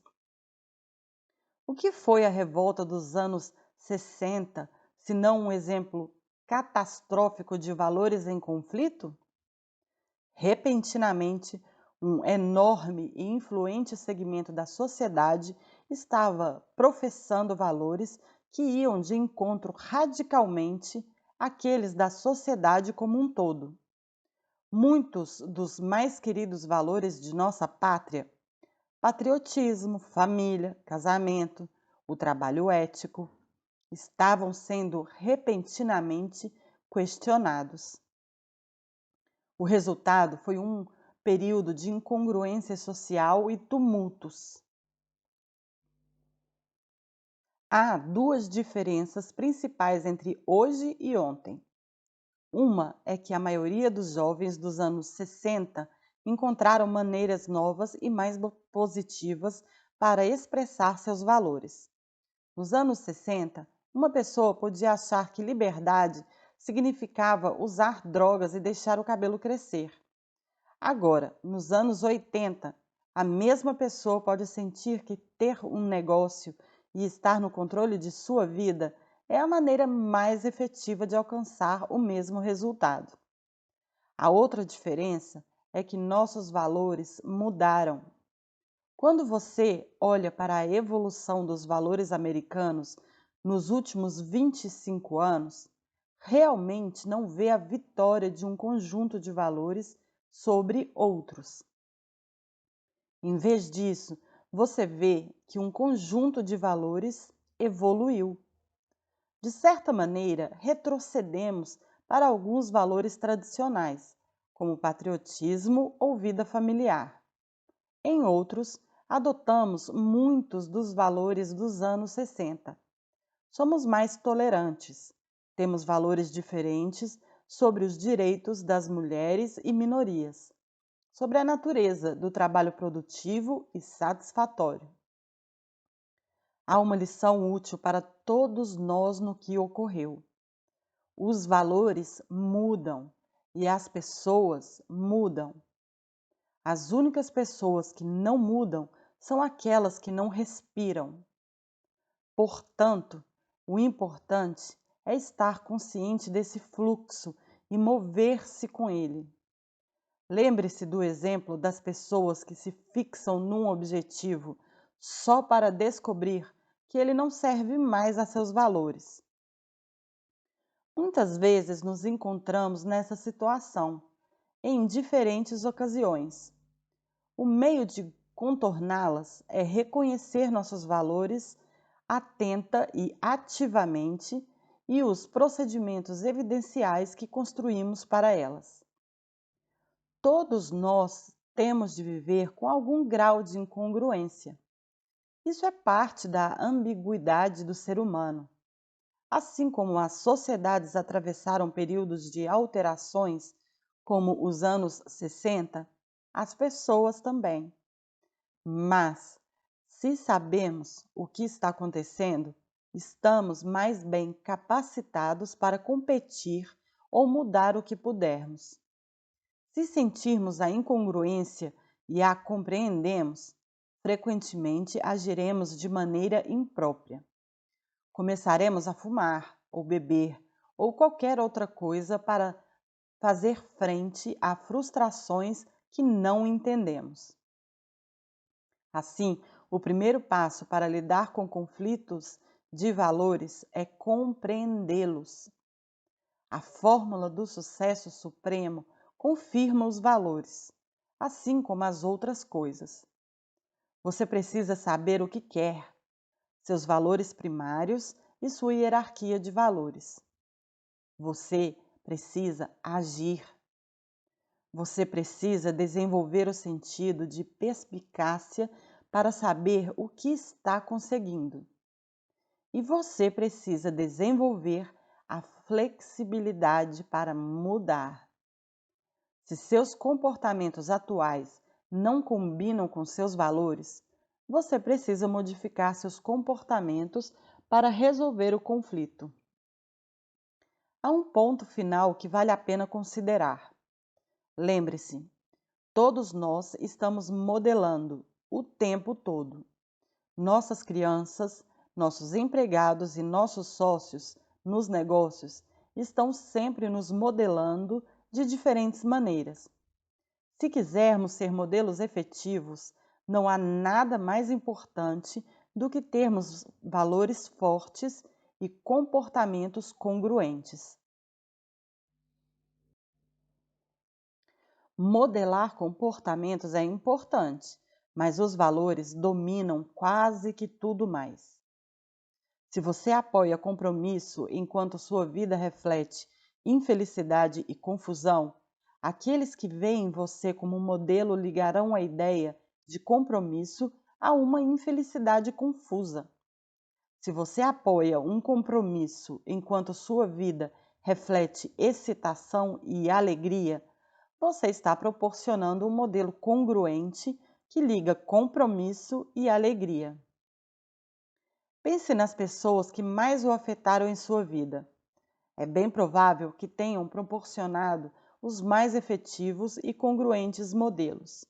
O que foi a revolta dos anos 60, se não um exemplo catastrófico de valores em conflito? Repentinamente, um enorme e influente segmento da sociedade estava professando valores que iam de encontro radicalmente àqueles da sociedade como um todo. Muitos dos mais queridos valores de nossa pátria, patriotismo, família, casamento, o trabalho ético, estavam sendo repentinamente questionados. O resultado foi um período de incongruência social e tumultos. Há duas diferenças principais entre hoje e ontem. Uma é que a maioria dos jovens dos anos 60 encontraram maneiras novas e mais positivas para expressar seus valores. Nos anos 60, uma pessoa podia achar que liberdade significava usar drogas e deixar o cabelo crescer. Agora, nos anos 80, a mesma pessoa pode sentir que ter um negócio e estar no controle de sua vida é a maneira mais efetiva de alcançar o mesmo resultado. A outra diferença é que nossos valores mudaram. Quando você olha para a evolução dos valores americanos nos últimos 25 anos, realmente não vê a vitória de um conjunto de valores sobre outros. Em vez disso, você vê que um conjunto de valores evoluiu. De certa maneira, retrocedemos para alguns valores tradicionais, como patriotismo ou vida familiar. Em outros, adotamos muitos dos valores dos anos 60. Somos mais tolerantes, temos valores diferentes sobre os direitos das mulheres e minorias, sobre a natureza do trabalho produtivo e satisfatório. Há uma lição útil para todos nós no que ocorreu. Os valores mudam e as pessoas mudam. As únicas pessoas que não mudam são aquelas que não respiram. Portanto, o importante é estar consciente desse fluxo e mover-se com ele. Lembre-se do exemplo das pessoas que se fixam num objetivo só para descobrir que ele não serve mais a seus valores. Muitas vezes nos encontramos nessa situação, em diferentes ocasiões. O meio de contorná-las é reconhecer nossos valores atenta e ativamente e os procedimentos evidenciais que construímos para elas. Todos nós temos de viver com algum grau de incongruência. Isso é parte da ambiguidade do ser humano. Assim como as sociedades atravessaram períodos de alterações, como os anos 60, as pessoas também. Mas, se sabemos o que está acontecendo, estamos mais bem capacitados para competir ou mudar o que pudermos. Se sentirmos a incongruência e a compreendemos, frequentemente agiremos de maneira imprópria. Começaremos a fumar, ou beber, ou qualquer outra coisa para fazer frente a frustrações que não entendemos. Assim, o primeiro passo para lidar com conflitos de valores é compreendê-los. A fórmula do sucesso supremo confirma os valores, assim como as outras coisas. Você precisa saber o que quer, seus valores primários e sua hierarquia de valores. Você precisa agir. Você precisa desenvolver o sentido de perspicácia para saber o que está conseguindo. E você precisa desenvolver a flexibilidade para mudar. Se seus comportamentos atuais não combinam com seus valores, você precisa modificar seus comportamentos para resolver o conflito. Há um ponto final que vale a pena considerar. Lembre-se, todos nós estamos modelando o tempo todo. Nossas crianças, nossos empregados e nossos sócios nos negócios estão sempre nos modelando de diferentes maneiras. Se quisermos ser modelos efetivos, não há nada mais importante do que termos valores fortes e comportamentos congruentes. Modelar comportamentos é importante, mas os valores dominam quase que tudo mais. Se você apoia compromisso enquanto sua vida reflete infelicidade e confusão, aqueles que veem você como modelo ligarão a ideia de compromisso a uma infelicidade confusa. Se você apoia um compromisso enquanto sua vida reflete excitação e alegria, você está proporcionando um modelo congruente que liga compromisso e alegria. Pense nas pessoas que mais o afetaram em sua vida. É bem provável que tenham proporcionado os mais efetivos e congruentes modelos.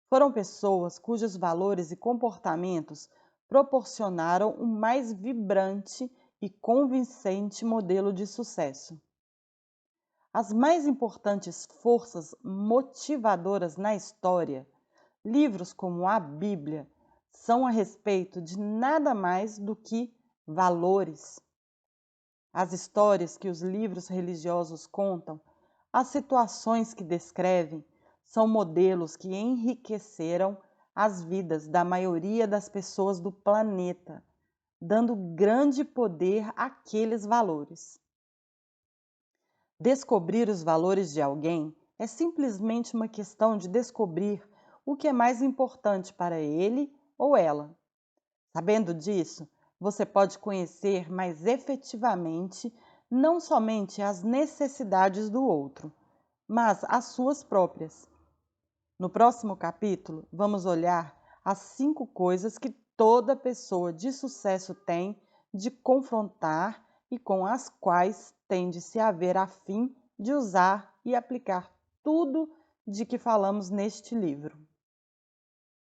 Foram pessoas cujos valores e comportamentos proporcionaram um mais vibrante e convincente modelo de sucesso. As mais importantes forças motivadoras na história, livros como a Bíblia, são a respeito de nada mais do que valores. As histórias que os livros religiosos contam, as situações que descrevem, são modelos que enriqueceram as vidas da maioria das pessoas do planeta, dando grande poder àqueles valores. Descobrir os valores de alguém é simplesmente uma questão de descobrir o que é mais importante para ele ou ela. Sabendo disso, você pode conhecer mais efetivamente não somente as necessidades do outro, mas as suas próprias. No próximo capítulo, vamos olhar as 5 coisas que toda pessoa de sucesso tem de confrontar e com as quais tem de se haver a fim de usar e aplicar tudo de que falamos neste livro.